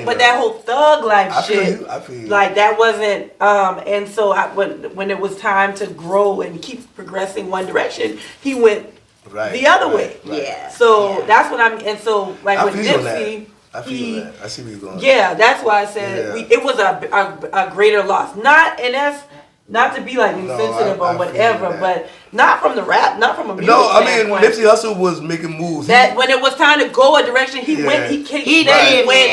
But that whole thug life shit, I feel you. like that wasn't. And so when it was time to grow and keep progressing one direction, he went the other way. Yeah. So that's what I'm. And so like with Nipsey. I feel that. I see where you're going. Yeah, that's why I said it was a greater loss. Not to be like insensitive or whatever, but not from the rap, not from a music standpoint. Nipsey Hussle was making moves. That when it was time to go a direction, he went. He went.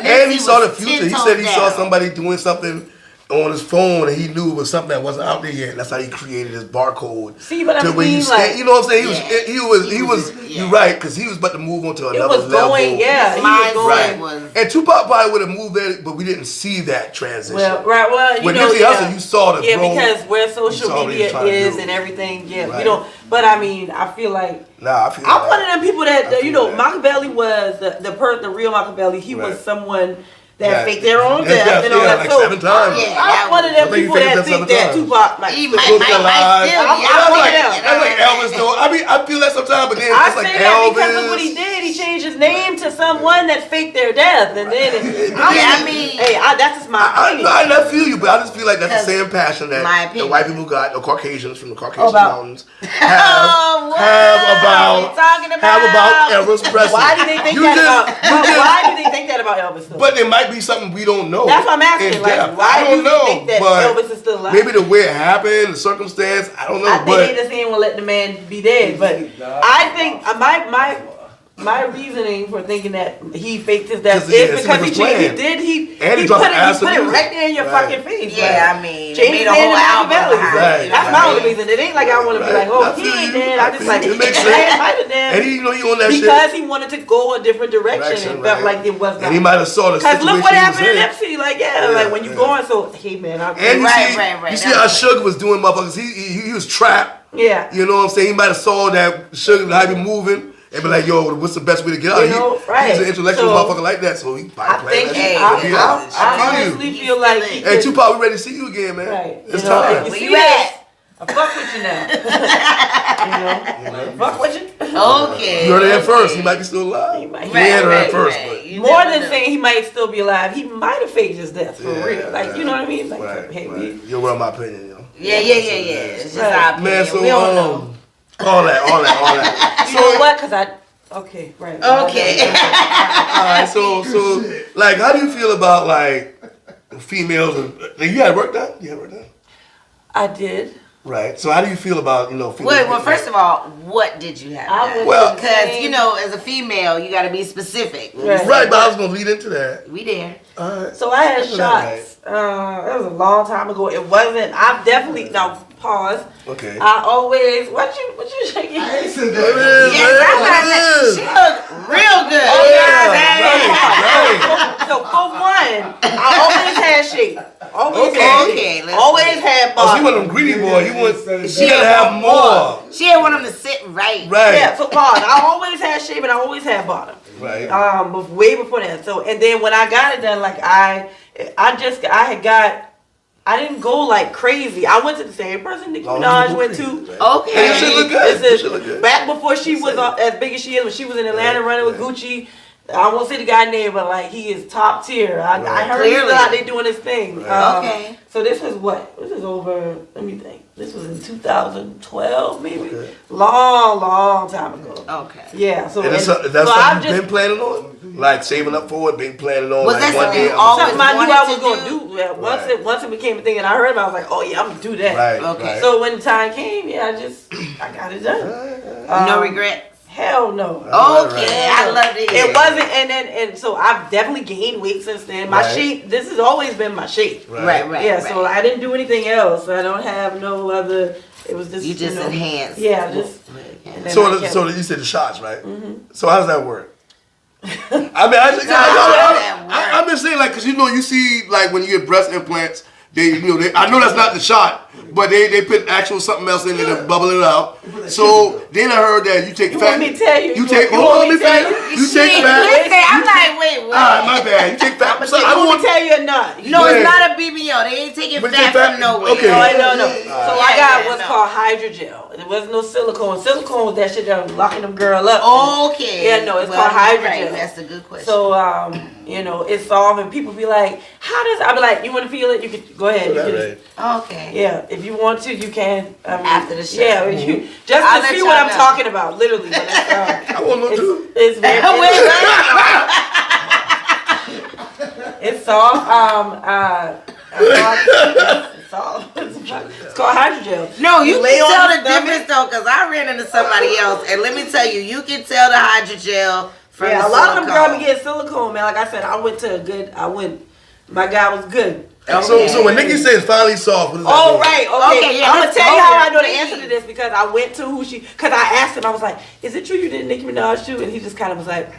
And he saw the future. He said he saw somebody doing something on his phone and he knew it was something that wasn't out there yet. That's how he created his barcode. See, but I'm saying, like, you know what I'm saying? He was. You're right, because he was about to move on to another level. He was going. And Tupac probably would have moved there, but we didn't see that transition. Well, with Nipsey Hussle, you saw the growth. Because where social media is and everything. Yeah, we don't. But I mean, I feel like. I'm one of them people that Machiavelli was the real Machiavelli. He was someone that faked their own death and all that. Like 7 times. I'm one of them people that think that Tupac might still That's like Elvis though. I mean, I feel that sometimes, but then it's like Elvis. Because of what he did. He changed his name to someone that faked their death, and then that's just my opinion. I feel you, but I just feel like that's the same passion that the white people got, the Caucasians from the Caucasian mountains have about Elvis Presley. Why do they think Why do they think that about Elvis? But there might be something we don't know. That's what I'm asking. Like, why do you think that Elvis is still alive? Maybe the way it happened, the circumstance, I don't know. I think they just didn't want to let the man be dead. But I think my reasoning for thinking that he faked his death Yeah, is because he put it right there in your fucking face. Yeah, I mean, James made a whole album. That's my only reason. It ain't like I want to be like, oh, he ain't dead. I just like, it makes sense. And he, you on that shit because he wanted to go a different direction and felt like it was not. And he might have saw the situation. Because look what happened in Nipsey. Like, like when you going, so hey man, and you see how Suge was doing, motherfuckers. He was trapped. Yeah. You know what I'm saying? He might have saw that Suge how he moving. And be like, yo, what's the best way to get out? He's an intellectual motherfucker like that, so he probably playing that shit. I honestly feel like hey, Tupac, we ready to see you again, man. Right. It's time. Where you at? I fuck with you now. Fuck with you. Okay. You heard it at first. He might be still alive. He had her at first, but more than saying he might still be alive, he might have faked his death for real. Like, you know what I mean? Like, hey, you're well my opinion, yo. Yeah. It's just our opinion. Man, so we don't know. all that. You know what? Cause okay, right. Okay. Alright, so like, how do you feel about like females? Like, you had work done? I did. Right. So how do you feel about females? Well, first of all, what did you have done? Well, because as a female, you got to be specific. Right, but I was gonna lead into that. We there. All right. So I had shots. That was a long time ago. It wasn't. I've definitely now. Pause. Okay. I always what you shaking? I said She look real good. So for one, I always had shape. Always had body. Oh, she one of them greedy boys. She gotta have more. She didn't want them to sit right. Yeah. So pause. I always had shape and I always had bottom. Right. Way before that. So and then when I got it done, like I didn't go like crazy. I went to the same person Nicki Minaj went to. Okay. And you should look good. Back before she was as big as she is, when she was in Atlanta running with Gucci. I won't say the guy's name, but like he is top tier. I heard he's still out there doing his thing. Okay. So this was what? This is over. Let me think. This was in 2012, maybe. Okay. Long time ago. Okay. Yeah. So that's something you've been planning on, like saving up for it, been planning on. Was like that one day? something I knew I was gonna do. Once it became a thing, and I heard about it, I was like, oh yeah, I'm gonna do that. Right. Okay. So when the time came, I got it done. No regrets. Hell no. Okay, I love it. It wasn't, and so I've definitely gained weight since then. My shape, this has always been my shape. Right. Yeah, so I didn't do anything else. I don't have no other. It was just you just enhanced. Yeah, just. So you said the shots, right? Mm-hmm. So how does that work? I've been saying like, cause you see like when you get breast implants, they I know that's not the shot. But they put actual something else in there to bubble it out. So then I heard that you take fat. Want me to tell you? You take fat. I'm like, wait, what? Alright, my bad. You take fat. I don't want to tell you or not. No, it's not a BBL. They ain't taking fat from nowhere. Okay. No. So I got what's called hydrogel. There wasn't no silicone. Silicone was that shit that was locking them girl up. Okay. Yeah, no, it's called hydrogel. Right. That's a good question. So it's soft, and people be like, "How does?" I be like, "You want to feel it? You can go ahead." Okay. Yeah, if you want to, you can. After the show. Yeah, just to see what I'm talking about, literally. But I want to know too. It's very. It's soft. It's soft. It's called hydrogel. No, you can tell the difference though, because I ran into somebody else, and let me tell you, you can tell the hydrogel from the a lot of them girls silicone. be getting silicone, man. Like I said, my guy was good. Okay. So when Nikki says finally soft, what does that mean? Right. Okay. Yeah, I'm gonna tell you how I know the answer to this, because I went to because I asked him. I was like, "Is it true you did Nicki Minaj too?" And he just kind of was like,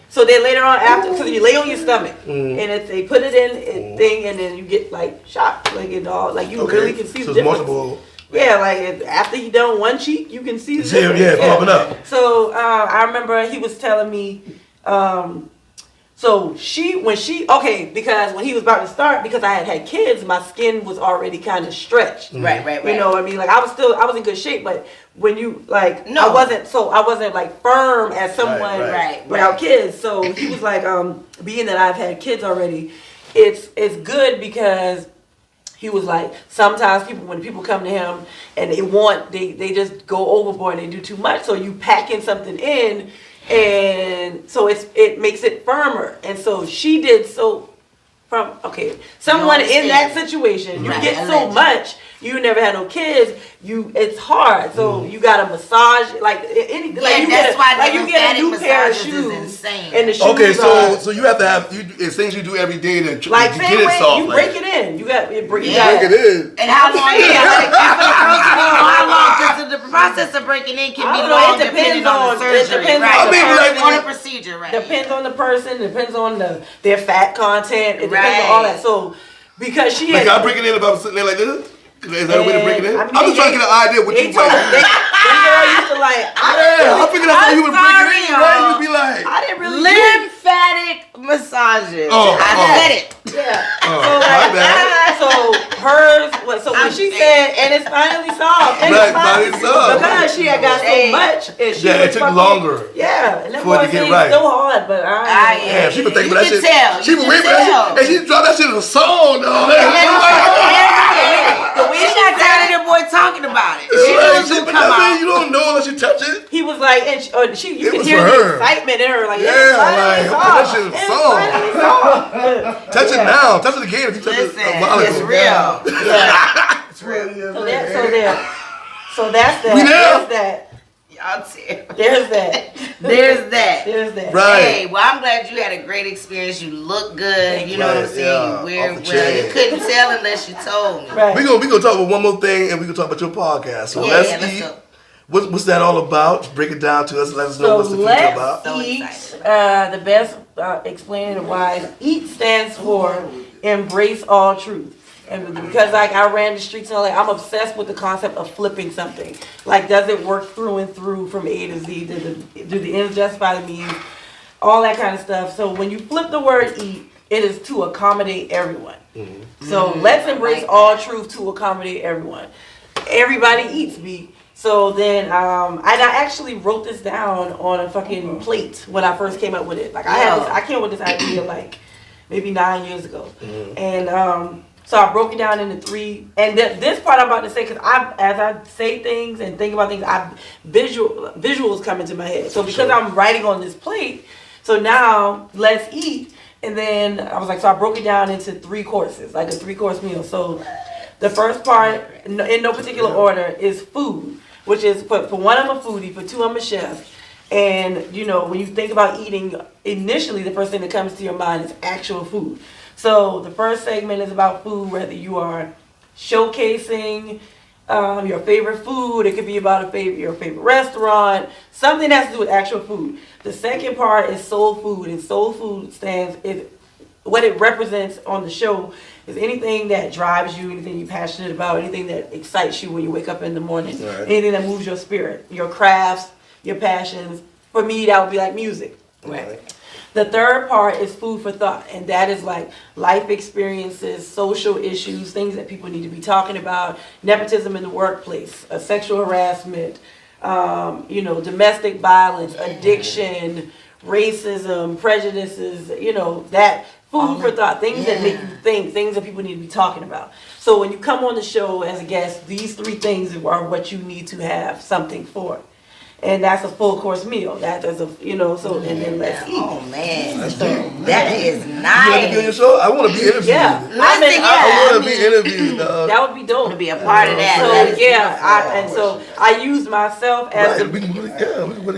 so then later on after, because you lay on your stomach and they put it in thing, and then you get like shocked, like it all, like you really can see the difference. Multiple. Yeah, like after he done one cheek, you can see the difference. Yeah, popping up. So I remember he was telling me. So because when he was about to start, because I had kids, my skin was already kind of stretched. Right. You know what I mean? Like I was in good shape, but when you I wasn't like firm as someone without kids. So he was like, being that I've had kids already, it's good because he was like, sometimes when people come to him and they just go overboard and they do too much. So you packing something in. And so it makes it firmer, and so someone in that situation, you get so much you never had no kids, it's hard. So you got to massage like anything. Yeah, like you that's get, why like you get a new pair of massages shoes. is insane. And the shoes Okay, are, so you have to have it's things you do every day to like to same get it way soft. you break it in. You got you break Break it in. And how long? How long? Because the process of breaking in can I be don't know, long it depends depending on the on- it surgery, depends right? on the person. on the procedure, right? Depends on the person. Depends on their fat content. It depends Right. on all that. So because she Like, had. can I break it in if I was sitting there like this? Is that a way to break it in? I mean, I'm just trying to get an idea what They you told like. that girl used to like. I figured that's how you would break it in, right? You'd be like, I didn't really. Lymphatic massages. I said it. Yeah. my bad. So hers was so when she said, and it's finally solved. And Right, it's finally finally solved. because she had got so much. And she Yeah, it was took fucking- longer Yeah, and that for it to boy get said right. it's so hard, but I. Yeah, she been thinking You about that can shit. tell. She You been can waiting for that tell. shit. And she dropped that shit in a song, though. The way She she got said tired of it, the boy talking about it. She Right, knew it shit, would but come that mean out. you don't know unless you touch it. he was like, and you It could was hear for the her. excitement in her, like, Yeah, it's finally like, solved. okay, that shit is It's solved. finally solved. Touch it now. Touch it again if you touch Listen, it a while it's ago. real. Yeah. It's real. So that's that. We there. There's that. Y'all terrible. There's that. There's that. There's that. Right. Hey, well, I'm glad you had a great experience. You look good. You know what I'm Right, saying? yeah, You wear off the well. chain. You couldn't tell unless you told me. Right. We gonna talk about one more thing, and we gonna talk about your podcast. So Yeah, let's let's eat. go. What's that all about? Just break it down to us. Let us know So what's the future let's about. So eat. excited. The best explaining of why EAT stands for embrace all truth. And because like I ran the streets and all that, I'm obsessed with the concept of flipping something. Like, does it work through and through from A to Z? Do the ends justify the means? All that kind of stuff. So when you flip the word eat, it is to accommodate everyone. So let's embrace all truth to accommodate everyone. Everybody eats, B. So then, and I actually wrote this down on a fucking plate when I first came up with it. Like I came up with this idea like maybe 9 years ago, and so I broke it down into three. And this part I'm about to say, because as I say things and think about things, visuals come into my head. So because I'm writing on this plate, so now let's eat. And then I was like, so I broke it down into 3 courses, like a 3-course meal. So the first part, in no particular order, is food, which is for one, I'm a foodie, for 2, I'm a chef. And, you know, when you think about eating, initially the first thing that comes to your mind is actual food. So the first segment is about food, whether you are showcasing your favorite food. It could be about your favorite restaurant, something that has to do with actual food. The second part is soul food, and soul food what it represents on the show is anything that drives you, anything you're passionate about, anything that excites you when you wake up in the morning, anything that moves your spirit, your crafts, your passions. For me, that would be like music. Right. The third part is food for thought, and that is like life experiences, social issues, things that people need to be talking about, nepotism in the workplace, sexual harassment, domestic violence, addiction, racism, prejudices, that food for thought, things that make you think, things that people need to be talking about. So when you come on the show as a guest, these 3 things are what you need to have something for. And that's a full course meal. That is and then let's eat. Oh man, That's that is You want to nice. be on your show? I want to be interviewed. Yeah. I want to be interviewed. That would be dope. To be a part of that. So That is yeah, beautiful. I used myself as Right, we can put it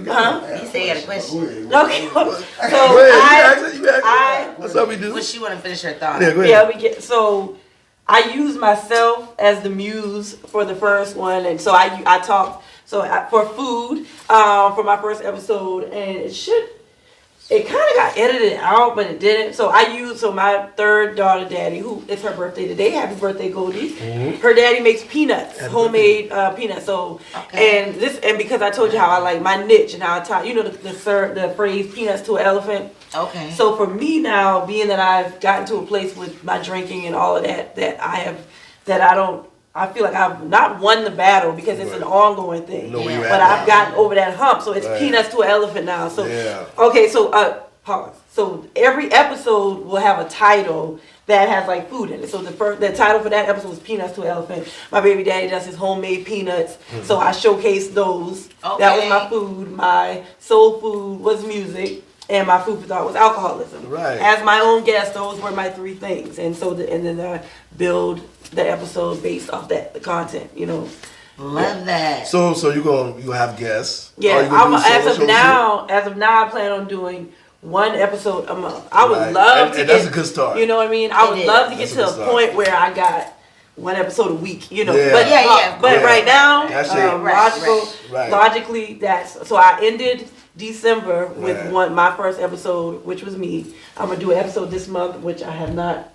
together. He said he had a question. Okay. Go ahead, you ask it. That's how we do. Well, she want to finish her thought. Yeah, go ahead. I used myself as the muse for the first one, and so I talked for food for my first episode, and it kind of got edited out, but it didn't. So my third daughter, Daddy, who it's her birthday today. Happy birthday, Goldie! Her daddy makes peanuts, homemade peanuts. So and because I told you how I like my niche and how I talk, the phrase "peanuts to an elephant." Okay. So for me now, being that I've gotten to a place with my drinking and all of that, I feel like I've not won the battle because it's an ongoing thing. But I've gotten over that hump, so it's peanuts to an elephant now. So okay, so pause. So every episode will have a title that has like food in it. So the title for that episode was Peanuts to an Elephant. My baby daddy does his homemade peanuts, so I showcased those. Okay. That was my food. My soul food was music. And my food for thought was alcoholism. Right. As my own guest, those were my 3 things. And so, and then I build the episode based off the content, you know. Love that. So you have guests. Yeah, as of now, I plan on doing one episode a month. I would love to. And that's a good start. You know what I mean? I would love to get to a point where I got one episode a week. You know, but right now, logically, that's so. I ended December with my first episode, which was me. I'm gonna do an episode this month, which I have not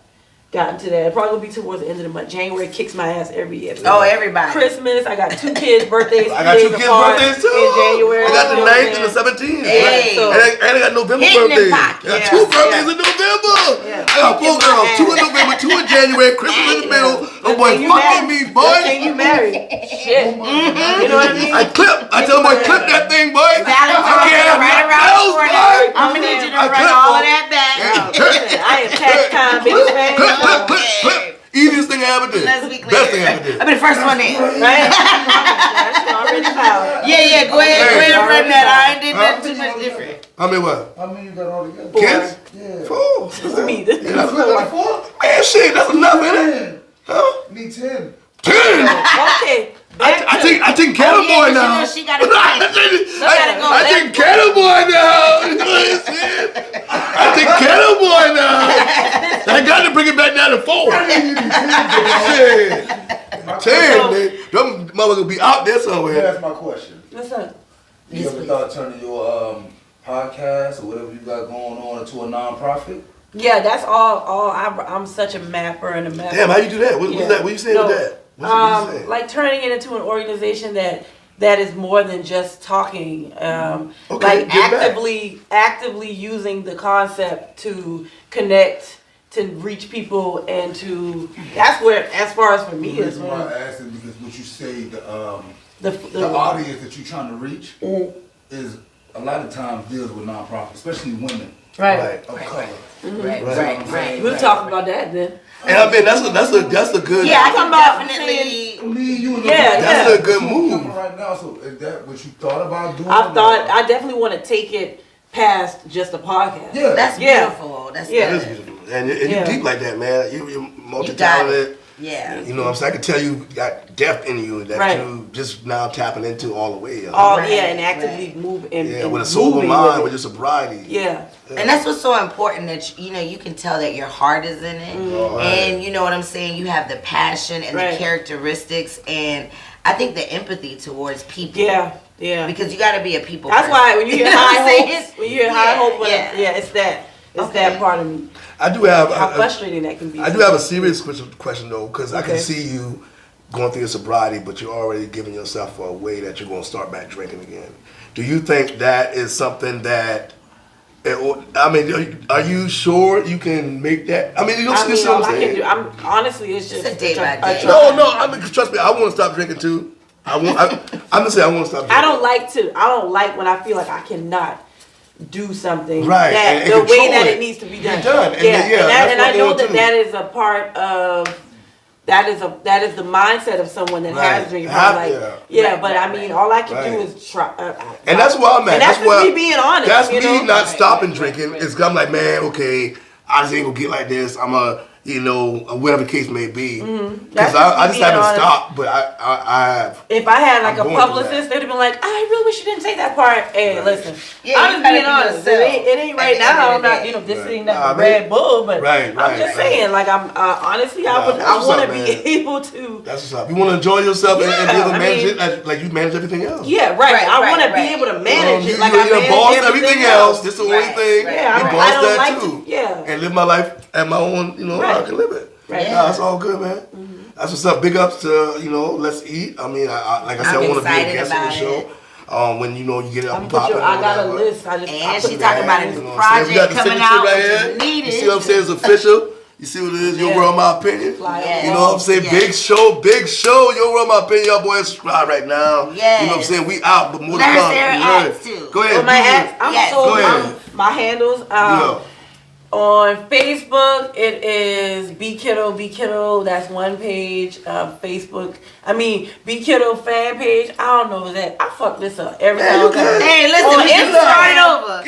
gotten to that. It'll probably be towards the end of the month. January kicks my ass every year. Oh, everybody. Christmas, I got 2 kids' birthdays. I got 2 kids' birthdays too. In January. I got the 9th and the 17th. Hey. And I got November birthdays. I got 2 birthdays in November. Yeah. I got 4 girls. 2 in November, 2 in January, Christmas in the middle. Oh boy, fuck me, boy. And you married. Shit. You know what I mean? I tell them, boy, clip that thing, boy. Valentine's right around the corner. I'm gonna need you to run all of that back. I am tax time, biggest fan. Clip. Easiest thing I ever did. Let's be clear. Best thing I ever did. I've been the first one in. Right? That's already power. Yeah, go ahead and run that. I ain't did nothing too much different. How many what? How many you got all together? Kids? Yeah. 4. It's me. That's 4? Man, shit, that's enough, ain't it? 10. Huh? Need 10. 10. Okay. I think Cattle Boy now. You know she gotta go. I think Cattle Boy now. You know what I'm saying? I think Cattle Boy now. I got to bring it back down to 4. Shit. 10, man. Them motherfuckers be out there somewhere. That's my question. What's up? You ever thought of turning your podcast or whatever you got going on into a non-profit? Yeah, that's all. I'm such a mapper and a mapper. Damn, how you do that? What's that? What you saying with that? Like turning it into an organization that is more than just talking. Like actively using the concept to connect, to reach people, and to that's where, as far as for me, the reason why I asked it because what you say the audience that you're trying to reach is a lot of times deals with nonprofits, especially women. Right. Of color. Right. We'll talk about that then. And I mean that's a good. Yeah, I can definitely. Me, you, and that's a good move. Right now, so is that what you thought about doing? I definitely want to take it past just a podcast. Yeah, that's beautiful. That's That is beautiful. And you're deep like that, man. You're multi-talented. Yeah. You know what I'm saying? I can tell you got depth in you that you just now tapping into all the way. And actively move and with a sober mind, with your sobriety. Yeah. And that's what's so important that you can tell that your heart is in it. And you know what I'm saying? You have the passion and the characteristics and I think the empathy towards people. Yeah. Because you got to be a people That's person. why when you hear high hopes, it's that. It's that part of me. I do have how frustrating that can be. I do have a serious question though, because I can see you going through your sobriety, but you're already giving yourself a way that you're going to start back drinking again. Do you think that is something that? I mean, are you sure you can make that? I mean, you don't see what I'm saying. Honestly, it's just a day by day. No. I mean, trust me, I want to stop drinking too. I'm gonna say I want to stop drinking. I don't like when I feel like I cannot do something the way that it needs to be done. And I know that is a part of that is the mindset of someone that has drinking. But I mean, all I can do is try. And that's where I'm at. And that's just me being honest. That's me not stopping drinking. It's I'm like, man, okay, I just ain't gonna get like this. I'm a whatever the case may be. Because I just haven't stopped, but I if I had like a publicist, they'd have been like, I really wish you didn't say that part. Hey, listen, I'm just being honest. It ain't right now. I'm not, this ain't that Red Bull, but I'm just saying, like, I'm honestly, I want to be able to. That's what's up. You want to enjoy yourself and be able to manage it like you manage everything else. Yeah, right. I want to be able to manage it like I manage boss everything else. This is the only thing. Yeah, you boss that too. Yeah, and live my life at my own. I can live it. Right. Nah, that's all good, man. That's what's up. Big ups to Let's Eat. I mean, like I said, I want to be a guest on the show. When you get it up and popping. I got a list. And she talking about a new project coming out. Right here. You see what I'm saying? It's official. You see what it is? Your World, My Opinion. Yes. You know what I'm saying? Yes. Big show. Your World, My Opinion. Y'all boys subscribe right now. Yes. You know what I'm saying? We out, but more to come. Go ahead. My ads. My handles. On Facebook, it is B.Kiddo. That's one page. Facebook. B.Kiddo fan page. I don't know that. I fuck this up every time. Hey, listen, we can start over.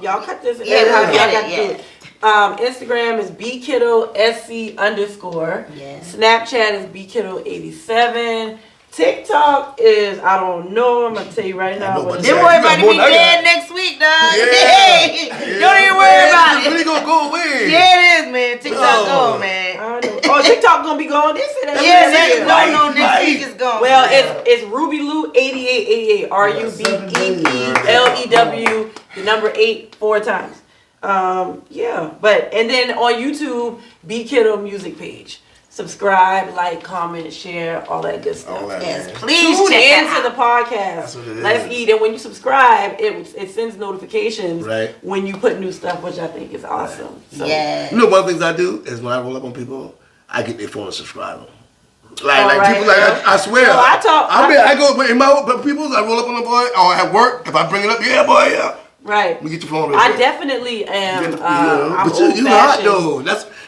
Y'all cut this. Yeah, y'all got to do it. Instagram is BiKiddo SC_. Yes. Snapchat is BiKiddo87. TikTok is, I don't know, I'm gonna tell you right now. but Them boy about to be dead next week, dog. Yeah. Don't even worry about It's it. really gonna go away. Yeah, it is, man. TikTok gone, man. I know. Oh, TikTok gonna be gone. They said that. Yeah, no, next week is gone. Well, it's Ruby Lou 8888. RUBEELEW, the number 8 4 times. Yeah, but and then on YouTube, BiKiddo music page. Subscribe, like, comment, share, all that good stuff. All that, Yes, man. please Tune check into it the out. podcast. That's what it Let's is. eat, and when you subscribe, it sends notifications Right. when you put new stuff, which I think is awesome. So, Yeah. You know, one of the things I do is when I roll up on people, I get their phone and subscribe them. Like, All right, people, like I swear. No, I go in my but people's. I roll up on the boy or at work. If I bring it up, yeah, boy, yeah. right. Let me get your phone. Real I quick. definitely am. You know, I'm but you hot old-fashioned. though.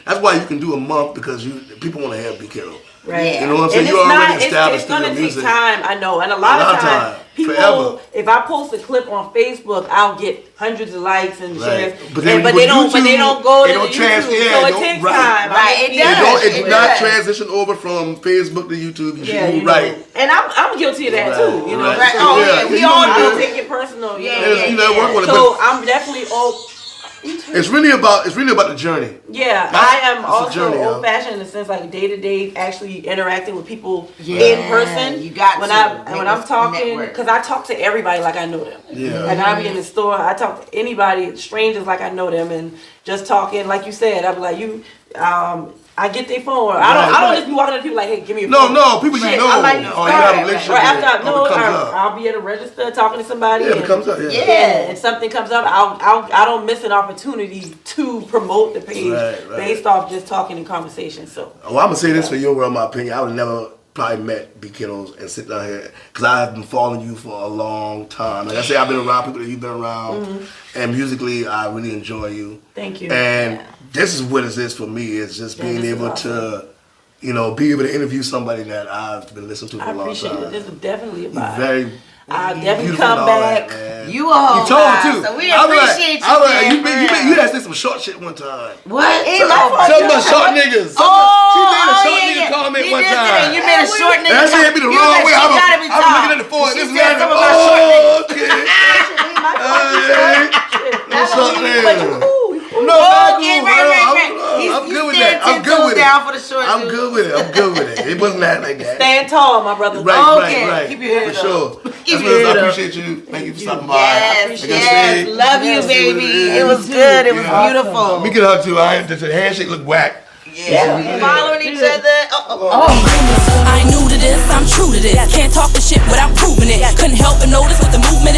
That's why you can do a month because people want to have BiKiddo. Right. You know what I'm saying? And You it's already not, established it's gonna through take your music. time, I know. And a lot of time, people, forever. if I post a clip on Facebook, I'll get hundreds of likes and shares. But then but when they you go don't. But they don't go to they don't YouTube. So it takes time. Right, it does. It did not transition over from Facebook to YouTube. Yeah, you right. know. And I'm guilty of that too. You know. Right. Right. So, Oh, yeah, we all I don't do. take it personal. You Yeah, know. yeah, You know, work with it, So but I'm definitely old. it's really about the journey. Yeah, That's- I am that's a also journey, yo. old fashioned in the sense like day to day, actually interacting with people Yeah, in person. you got when to when I'm make talking, network. because I talk to everybody like I know them. Yeah. Like I be in the store, I talk to anybody, strangers like I know them, and just talking like you said. I be like I get their phone. I don't just be walking up to people like, hey, give me your phone. No, people you Shit, know. I like Or you have a relationship Or after I with, know, or it comes up. I'll be at a register talking to somebody. Yeah, it and- comes up. Yeah. and something comes up, I don't miss an opportunity to promote the page Right. based off just talking and conversation. So Well, I'm gonna say this for your world, my opinion. I would never probably met BiKiddos and sit down here because I have been following you for a long time. Like I say, I've been around people that you've been around, and musically, I really enjoy you. thank you. And this is what it is for me. It's just being this is able to, be able to interview somebody that I've been listening to for I a long appreciate time. it. This is definitely a You're vibe. very I'll definitely beautiful and come all back. that, man. You a whole You told vibe, too. so we I was appreciate I was like, you, man. you had said some short shit one time. What? Ain't my fault. Something about short niggas. She made a short nigga comment one time. You made a short nigga. And I said it be the You wrong like, way. she I'm gotta be looking at tall. the phone. She This said man. something about short niggas. Okay. Ain't my fault. No short But you niggas. cool. No, I'm Okay, cool, right. bro. I'm good with that. I'm good with it. down for the short I'm dude. good with it. I'm good with it. It wasn't that like that. Stand tall, my brother. Okay, Right. keep your head For sure. up. That's Keep what your I head up. appreciate you. Thank you for stopping by. Yes, Like I yes. said, Love you, yes, baby. it It was good. It was Yeah. beautiful. We get hug too. The handshake look whack. Yeah. Following each other. I ain't new to this, I'm true to this. Can't talk the shit without proving it. Couldn't help but notice with the movement